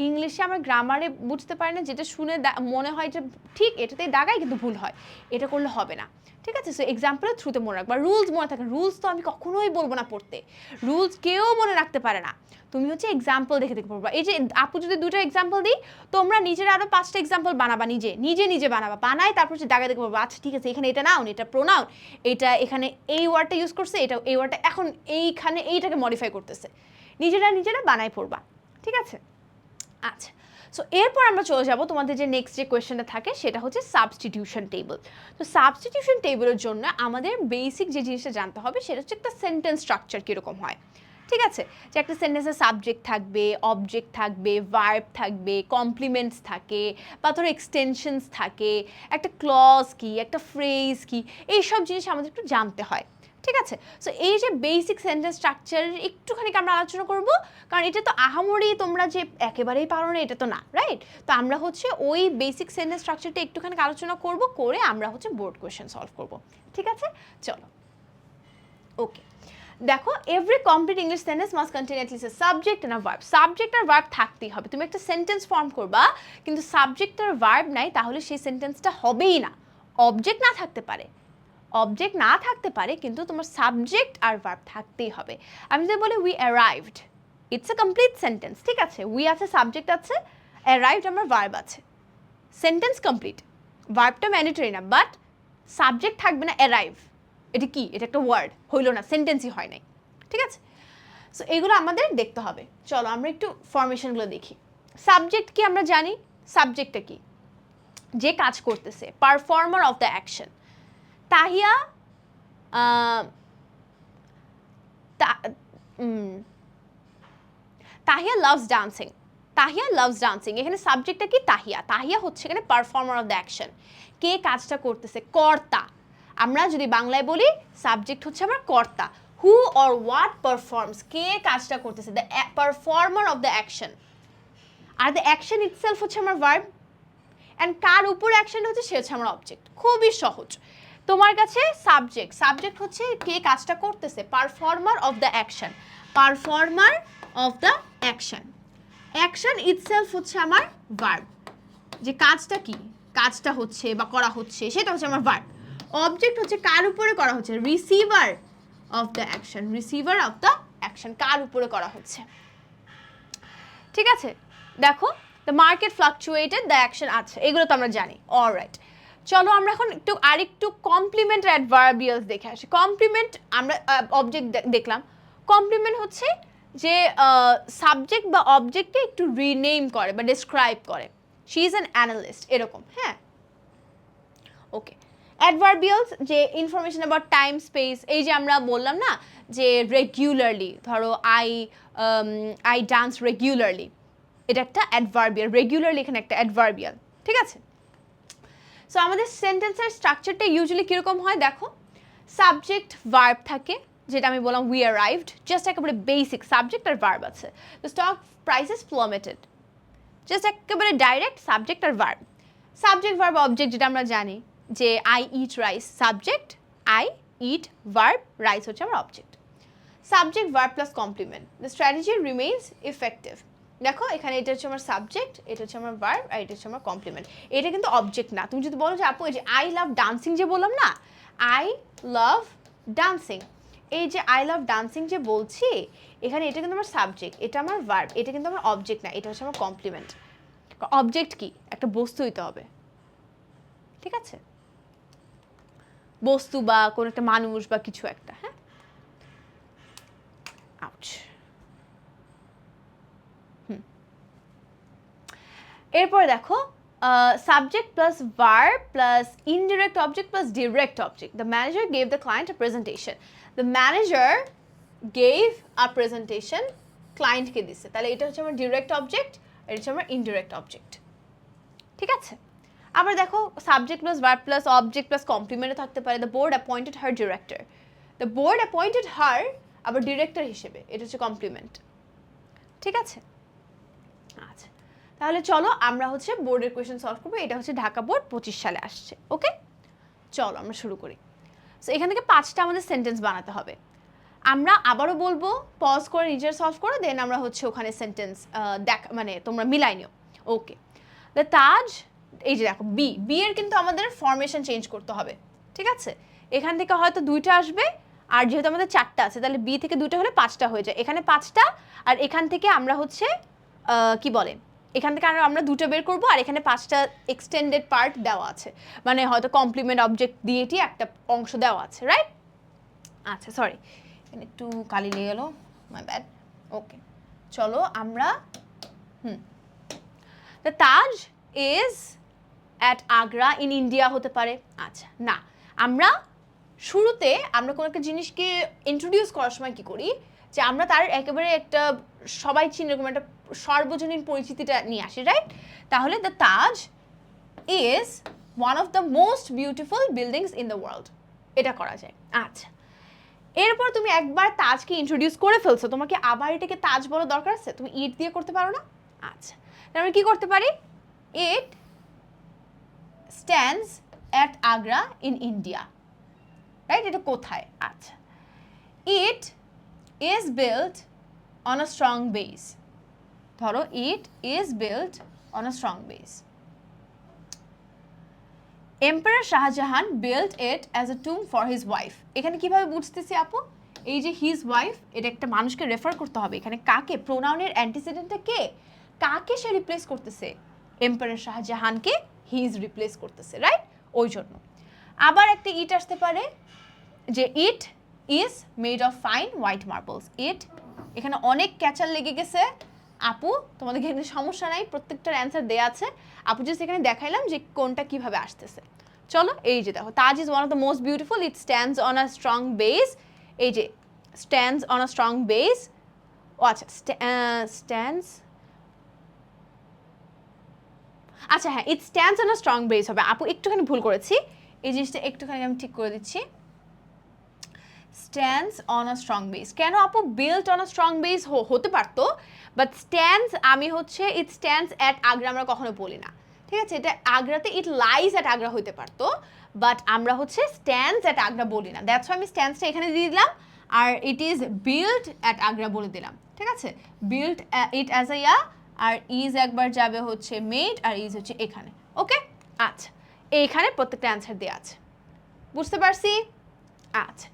ইংলিশে আমার গ্রামারে বুঝতে পারি না, যেটা শুনে মনে হয় যে ঠিক এটাতেই দাগাই, কিন্তু ভুল হয়, এটা করলে হবে না, ঠিক আছে? সো এক্সাম্পলের থ্রুতে মনে রাখবা, রুলস মনে থাকে, রুলস তো আমি কখনোই বলবো না পড়তে, রুলস কেউ মনে রাখতে পারে না, তুমি হচ্ছে এক্সাম্পল দেখে দেখে পড়বা। এই যে আপু যদি 2টা এক্সাম্পল দিই, তোমরা নিজের আরও 5টা এক্সাম্পল বানাবা, নিজে বানাবা, বানাই তারপর হচ্ছে দাগা দেখে পড়বা, আচ্ছা ঠিক আছে এখানে এটা নাউন, এটা প্রোনাউন, এটা এখানে এই ওয়ার্ডটা ইউজ করছে, এটা এই ওয়ার্ডটা এখন এইখানে এইটাকে মডিফাই করতেছে, নিজেরা বানাই পড়বা, ঠিক আছে? আচ্ছা, সো এরপর আমরা চলে যাব তোমাদের যে নেক্সট যে কোয়েশ্চেনটা থাকে, সেটা হচ্ছে সাবস্টিটিউশন টেবল। তো সাবস্টিটিউশন টেবলের জন্য আমাদের বেসিক যে জিনিসটা জানতে হবে, সেটা হচ্ছে একটা সেন্টেন্স স্ট্রাকচার কীরকম হয়, ঠিক আছে? যে একটা সেন্টেন্সের সাবজেক্ট থাকবে, অবজেক্ট থাকবে, ভার্ব থাকবে, কমপ্লিমেন্টস থাকে, বা ধরো এক্সটেনশনস থাকে, একটা ক্লজ কি, একটা ফ্রেজ কি, এইসব জিনিস আমাদের একটু জানতে হয়, ঠিক আছে? সো এই যে বেসিক সেন্টেন্স স্ট্রাকচারের একটুখানি আমরা আলোচনা করব, কারণ এটা তো আহামরি তোমরা যে একেবারেই পারো না এটা তো না, রাইট? তো আমরা হচ্ছে ওই বেসিক সেন্টেন্স স্ট্রাকচারটা একটুখানি আলোচনা করব, করে আমরা হচ্ছে বোর্ড কোয়েশ্চেন সলভ করব, ঠিক আছে? চলো, ওকে, দেখো every complete English sentence must contain at least a subject and a verb. Subject আর ভার্ব থাকতেই হবে। তুমি একটা সেন্টেন্স ফর্ম করবা কিন্তু সাবজেক্ট আর ভার্ব নাই, তাহলে সেই সেন্টেন্সটা হবেই না। অবজেক্ট না থাকতে পারে, অবজেক্ট না থাকতে পারে, কিন্তু তোমার সাবজেক্ট আর ভার্ব থাকতেই হবে। আমি যদি বলি we arrived, it's a complete sentence, ঠিক আছে? উই আছে, সাবজেক্ট আছে, অ্যারাইভড আমার ভার্ব আছে, সেন্টেন্স কমপ্লিট। ভার্বটা ম্যান্ডেটরি না, বাট সাবজেক্ট থাকবে না, অ্যারাইভ, এটা কি? এটা একটা ওয়ার্ড, হইলো না, সেন্টেন্সই হয় নাই, ঠিক আছে? সো এগুলো আমাদের দেখতে হবে। চলো আমরা একটু ফরমেশনগুলো দেখি। সাবজেক্ট কি আমরা জানি, সাবজেক্টটা কি? যে কাজ করতেছে, performer of the action. Tahiya Tahiya loves dancing, Tahiya loves dancing, এখানে সাবজেক্টটা কি? তাহিয়া। তাহিয়া হচ্ছে এখানে পারফর্মার অফ দ্য অ্যাকশন, কে কাজটা করতেছে, কর্তা। আমরা যদি বাংলায় বলি সাবজেক্ট হচ্ছে আমার কর্তা। হু অর হোয়াট পারফর্মস, কে কাজটা করতেছে, the performer of the action. Are the action itself হচ্ছে আমার ভার্ব, অ্যান্ড কার উপর অ্যাকশন হচ্ছে, সে হচ্ছে আমার অবজেক্ট। খুবই সহজ। তোমার কাছে সাবজেক্ট, সাবজেক্ট হচ্ছে কে কাজটা করতেছে, performer of the action, performer of the action. Action itself হচ্ছে আমার ভার্ব, যে কাজটা কি, কাজটা হচ্ছে বা করা হচ্ছে, সেটা হচ্ছে আমার ভার্ব। অবজেক্ট হচ্ছে কার উপরে করা হচ্ছে, receiver of the action, receiver of the action, কার উপরে করা হচ্ছে, ঠিক আছে? দেখো the market fluctuated, the action আছে, এগুলো তো আমরা জানি। অলরাইট, চলো আমরা এখন আরেকটু কমপ্লিমেন্ট অ্যাডভার্বিয়ালস দেখে আসি। কমপ্লিমেন্ট আমরা অবজেক্ট দেখলাম। কমপ্লিমেন্ট হচ্ছে যে সাবজেক্ট বা অবজেক্টকে একটু রিনেম করে বা ডিসক্রাইব করে। শি ইজ অ্যান অ্যানালিস্ট, এরকম, হ্যাঁ। ওকে, অ্যাডভার্বিয়ালস যে ইনফরমেশন অ্যাবাউট টাইম স্পেস, এই যে আমরা বললাম না যে রেগুলারলি, ধরো আই ডান্স রেগুলারলি, এটা একটা অ্যাডভার্বিয়াল। রেগুলারলি এখানে একটা অ্যাডভার্বিয়াল, ঠিক আছে? সো আমাদের সেন্টেন্সের স্ট্রাকচারটা ইউজুয়ালি কীরকম হয় দেখো, সাবজেক্ট ভার্ব থাকে, যেটা আমি বললাম উই অ্যারাইভড, জাস্ট একেবারে বেসিক সাবজেক্ট আর ভার্ব আছে। The stock prices plummeted, just একেবারে ডাইরেক্ট সাবজেক্ট আর ভার্ব। সাবজেক্ট ভার্ব অবজেক্ট যেটা আমরা জানি, যে I eat rice, subject, I eat, verb, rice হচ্ছে আমার object. Subject verb plus complement, the strategy remains effective. দেখো এখানে এটা হচ্ছে আমার সাবজেক্ট, এটা হচ্ছে আমার ভার্ব, আর এটা হচ্ছে আমার কমপ্লিমেন্ট। এটা কিন্তু অবজেক্ট না। তুমি যদি বলো যে আপু এই যে আই লাভ ডান্সিং যে বললাম না, আই লাভ ডান্সিং, এই যে আই লাভ ডান্সিং যে বলছি, এখানে এটা কিন্তু আমার সাবজেক্ট, এটা আমার ভার্ব, এটা কিন্তু আমার অবজেক্ট না, এটা হচ্ছে আমার কমপ্লিমেন্ট। অবজেক্ট কি? একটা বস্তু হইতে হবে, ঠিক আছে? বস্তু বা কোনো একটা মানুষ বা কিছু একটা, হ্যাঁ। আউচ। এরপর দেখো subject plus verb plus indirect object plus direct object. The manager gave the client a presentation, the manager gave a presentation, ক্লায়েন্টকে দিচ্ছে, তাহলে এটা হচ্ছে আমার ডিরেক্ট অবজেক্ট, এটা হচ্ছে আমার ইনডিরেক্ট অবজেক্ট, ঠিক আছে? আবার দেখো subject plus verb plus object plus কমপ্লিমেন্টও থাকতে পারে। The board appointed her director, the board appointed her আবার ডিরেক্টর হিসেবে, এটা হচ্ছে কমপ্লিমেন্ট, ঠিক আছে? আচ্ছা, তাহলে চলো আমরা হচ্ছে বোর্ডের কোয়েশ্চেন সলভ করবো। এটা হচ্ছে ঢাকা বোর্ড 25 সালে আসছে। ওকে, চলো আমরা শুরু করি। সো এখান থেকে 5টা আমাদের সেন্টেন্স বানাতে হবে। আমরা আবারও বলবো, পজ করে নিজের সলভ করো, দেন আমরা হচ্ছে ওখানে সেন্টেন্স মানে তোমরা মিলাই নিও। ওকে, দ্য তাজ, এই যে দেখো বি এর কিন্তু আমাদের ফরমেশন চেঞ্জ করতে হবে, ঠিক আছে? এখান থেকে হয়তো 2টা আসবে, আর যেহেতু আমাদের 4টা আছে, তাহলে বি থেকে 2টা হলে 5টা হয়ে যায়। এখানে 5টা, আর এখান থেকে আমরা হচ্ছে কি বলে, এখান থেকে আমরা 2টা বের করবো, আর এখানে 5টা এক্সটেন্ডেড পার্ট দেওয়া আছে, মানে হয়তো কমপ্লিমেন্ট অবজেক্ট দিয়েটি একটা অংশ দেওয়া আছে, রাইট? আচ্ছা, সরি, এখানে একটু কালি লেগে গেল, মাই ব্যাড। ওকে, চলো আমরা the Taj is at Agra in India হতে পারে। আচ্ছা, না, আমরা শুরুতে আমরা কোনো একটা জিনিসকে ইন্ট্রোডিউস করার সময় কি করি, যে আমরা তার একেবারে একটা সবাই চিনে এরকম একটা সর্বজনীন পরিচিতিটা নিয়ে আসি, রাইট? তাহলে the Taj is one of the most beautiful buildings in the world, এটা করা যায়। আচ্ছা, এরপর তুমি একবার তাজকে ইন্ট্রোডিউস করে ফেলছো, তোমাকে আবার এটাকে তাজ বলা দরকার আছে? তুমি ইট দিয়ে করতে পারো না? আচ্ছা, তাহলে আমরা কি করতে পারি? It stands at Agra in India, right? এটা কোথায়? আচ্ছা, it is built on a strong base. ধরো it is built on a strong base. Emperor Shahjahan built it as a tomb for his wife. এখানে কিভাবে বুঝতেছি আপু? এই যে হিজ ওয়াইফ, এটা একটা মানুষকে রেফার করতে হবে। এখানে কাকে, প্রোনাউনের অ্যান্টিসিডেন্টটা কে, কাকে সে রিপ্লেস করতেছে? এম্পারার শাহজাহানকে হি ইজ রিপ্লেস করতেছে, রাইট? ওই জন্য। আবার একটা ইট আসতে পারে যে it is made of fine white marbles. It, এখানে অনেক ক্যাচার লেগে গেছে আপু, তোমাদের এখানে সমস্যা নাই, প্রত্যেকটার অ্যান্সার দেওয়া আছে। আপু জাস্ট এখানে দেখাইলাম যে কোনটা কিভাবে আসতেছে। চলো, এই যে দেখো, Taj is one of the most beautiful, it stands on a strong base. এই যে stands on a strong base, ও আচ্ছা, স্ট্যান্ডস, আচ্ছা হ্যাঁ, it stands on a strong base হবে। আপু একটুখানি ভুল করেছি, এই জিনিসটা একটুখানি আমি ঠিক করে দিচ্ছি। Stands on a strong base, কেন আপু built on a strong base হতে পারতো, বাট স্ট্যান্ডস আমি হচ্ছে ইট স্ট্যান্ডস অ্যাট আগ্রা আমরা কখনো বলি না, ঠিক আছে? এটা আগ্রাতে ইট লাইজ অ্যাট আগ্রা হতে পারতো, বাট আমরা হচ্ছে স্ট্যান্ডস অ্যাট আগ্রা বলি না। দ্যাটস আমি স্ট্যান্ডসটা এখানে দিয়ে দিলাম, আর it is built at Agra বলে দিলাম, ঠিক আছে? Built it as a yeah, আর ইজ একবার যাবে হচ্ছে মেড, আর ইজ হচ্ছে এখানে। ওকে, আচ্ছা, এইখানে প্রত্যেকটা অ্যান্সার দেওয়া আছে, বুঝতে পারছি? আচ্ছা,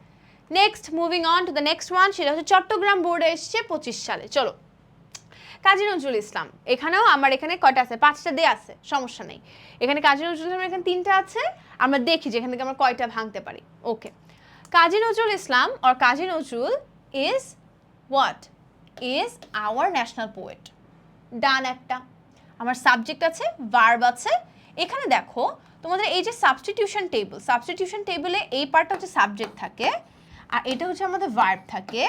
next, moving on to the next one, সেটা হচ্ছে চট্টগ্রাম বোর্ডে এসছে 25 সালে। চলো, কাজী নজরুল ইসলাম, এখানেও আমার এখানে কয়টা আছে? 5টা দেয়া আছে, সমস্যা নেই। এখানে কাজী নজরুল ইসলামের এখানে 3টা আছে, আমরা দেখি যে এখান থেকে আমরা কয়টা ভাঙতে পারি। Okay, Kazi Nazrul Islam or Kazi Nazrul is what? Is our national poet. Done একটা। আমার সাবজেক্ট আছে, ভার্ব আছে। এখানে দেখো তোমাদের এই যে সাবস্টিটিউশন টেবল, সাবস্টিটিউশন টেবলে এই পার্টটা হচ্ছে সাবজেক্ট থাকে, আর এটা হচ্ছে আমাদের ভার্ব থাকে,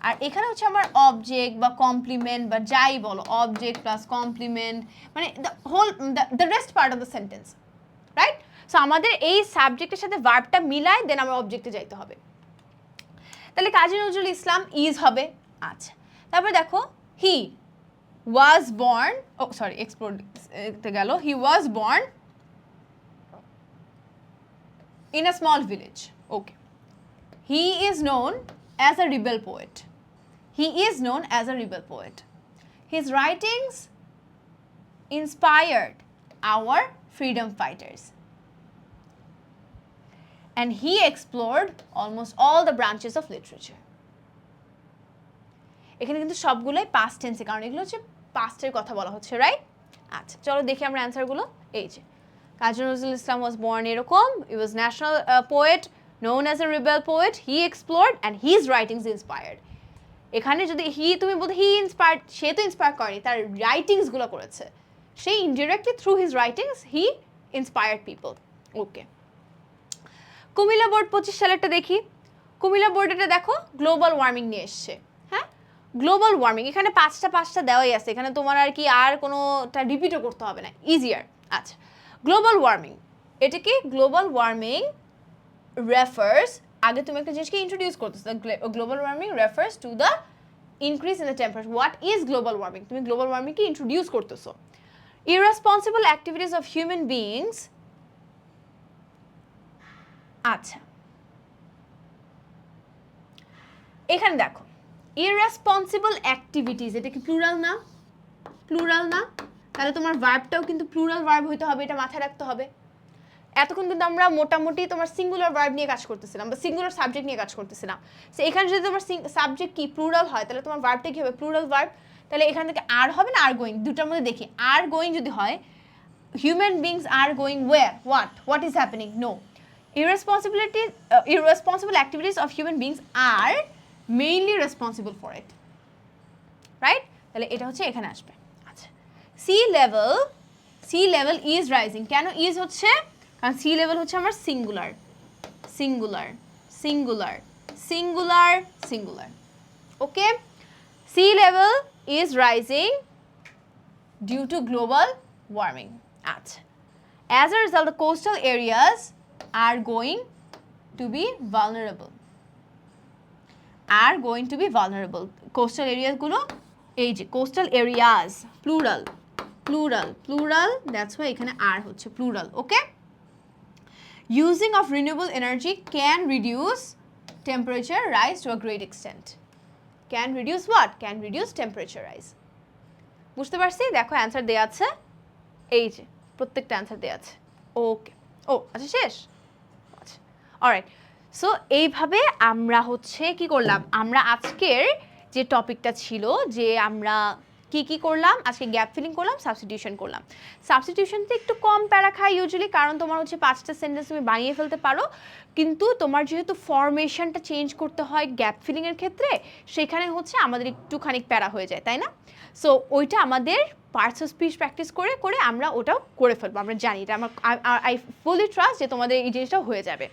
আর এখানে হচ্ছে আমার অবজেক্ট বা কমপ্লিমেন্ট বা যাই বলো, অবজেক্ট প্লাস কমপ্লিমেন্ট, মানে the rest part of the sentence, right? So আমাদের এই সাবজেক্টের সাথে ভার্বটা মিলায় দেন আমার অবজেক্টে যাইতে হবে। তাহলে কাজী নজরুল ইসলাম ইজ হবে। আচ্ছা, তারপরে দেখো হি was born, oh sorry, explode গেল, he was born in a small village. Okay, he is known as a rebel poet. He is known as a rebel poet. His writings inspired our freedom fighters, and he explored almost all the branches of literature. এখানে কিন্তু সবগুলোই past টেন্সে, কারণ এগুলো হচ্ছে পাস্টের কথা বলা হচ্ছে, রাইট? আচ্ছা, চলো দেখি আমরা অ্যান্সারগুলো। এই যে কাজী নজরুল ইসলাম ওয়াজ বর্ন এরকম, he was national poet, known as a rebel poet, he explored and his writings inspired. এখানে যদি হি তুমি বলতে হি ইন্সপায়ার্ড, সে তো ইন্সপায়ার করেনি, তার রাইটিংসগুলো করেছে, সে ইনডিরেক্টলি থ্রু হিজ রাইটিংস হি ইন্সপায়ার্ড পিপল। ওকে, কুমিল্লা বোর্ড 25 সালেরটা দেখি। কুমিল্লা বোর্ডেটা দেখো গ্লোবাল ওয়ার্মিং নিয়ে এসছে। হ্যাঁ, গ্লোবাল ওয়ার্মিং, এখানে 5টা দেওয়াই আছে, এখানে তোমার আর কি আর কোনোটা রিপিটও করতে হবে না, ইজিয়ার। আচ্ছা, গ্লোবাল ওয়ার্মিং, এটা কি? গ্লোবাল ওয়ার্মিং রেফার্স, আগে তুমি একটা জিনিসকে ইন্ট্রোডিউস করতেছো, global warming refers to the increase in the temperature. What is global warming? তুমি গ্লোবাল ওয়ার্মিংকে ইন্ট্রোডিউস করতেছো। Irresponsible activities of human beings. আচ্ছা, এখানে দেখো ইররেসপন্সিবল অ্যাক্টিভিটিস, এটা কি প্লুরাল না? প্লুরাল না? তাহলে তোমার ভার্বটাও কিন্তু প্লুরাল ভার্ব হইতে হবে, এটা মাথায় রাখতে হবে। এতক্ষণ কিন্তু আমরা মোটামুটি তোমার সিঙ্গুলার ভার্ব নিয়ে কাজ করতেছিলাম বা সিঙ্গুলার সাবজেক্ট নিয়ে কাজ করতেছিলাম। সো এখানে যদি তোমার সাবজেক্ট কি প্লুরাল হয়, তাহলে তোমার ভার্বটা কি হবে? Plural verb. তাহলে এখান থেকে আর হবে না আর গোয়িং, দুটার মধ্যে দেখি। আর গোয়িং যদি হয়, human beings are going were, what is happening? No, irresponsible activities of human beings are mainly responsible for it, right? তাহলে এটা হচ্ছে এখানে আসবে। আচ্ছা, sea level is rising, কেন ইজ হচ্ছে? কারণ sea level হচ্ছে আমার singular, singular, singular, singular, singular. Okay, sea level is rising due to global warming. আচ্ছা, as a result the coastal areas are going to be vulnerable, are going to be vulnerable. Coastal areas গুলো, এই যে coastal areas, plural, plural, plural, that's why এখানে আর হচ্ছে plural. Okay, using of renewable energy can reduce temperature rise to a great extent. Can reduce what? Can reduce temperature rise. বুঝতে পারছি? দেখো answer দেয়া আছে, এই যে প্রত্যেকটা অ্যান্সার দেয়া আছে। ওকে, ও আচ্ছা শেষ, আচ্ছা অলরাইট। সো এইভাবে আমরা হচ্ছে কি করলাম, আমরা আজকের যে টপিকটা ছিল যে আমরা কি করলাম, আজকে গ্যাপ ফিলিং করলাম, সাবস্টিটিউশন করলাম। সাবস্টিটিউশনতে একটু কম প্যারা খায় ইউজুয়ালি, কারণ তোমার হচ্ছে 5টা সেন্টেন্স তুমি বানিয়ে ফেলতে পারো, কিন্তু তোমার যেহেতু ফরমেশনটা চেঞ্জ করতে হয় গ্যাপ ফিলিংয়ের ক্ষেত্রে, সেখানে হচ্ছে আমাদের একটুখানি প্যারা হয়ে যায়, তাই না? সো ওইটা আমাদের পার্টস অফ স্পিচ প্র্যাকটিস করে করে আমরা ওটাও করে ফেলবো, আমরা জানি এটা, আমার আই ফুলি ট্রাস্ট যে তোমাদের এই জিনিসটাও হয়ে যাবে।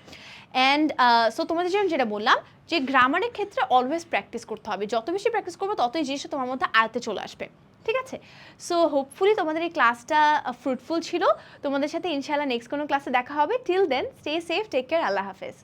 অ্যান্ড সো তোমাদের জন্য যেটা বললাম যে গ্রামারের ক্ষেত্রে অলওয়েজ প্র্যাকটিস করতে হবে, যত বেশি প্র্যাকটিস করবো তত এই জিনিসটা তোমার মধ্যে আয়ত্তে চলে আসবে, ঠিক আছে? সো হোপফুলি তোমাদের এই ক্লাসটা ফ্রুটফুল ছিল। তোমাদের সাথে ইনশাআল্লাহ নেক্সট কোনো ক্লাসে দেখা হবে। Till then stay safe, take care, আল্লাহ হাফেজ।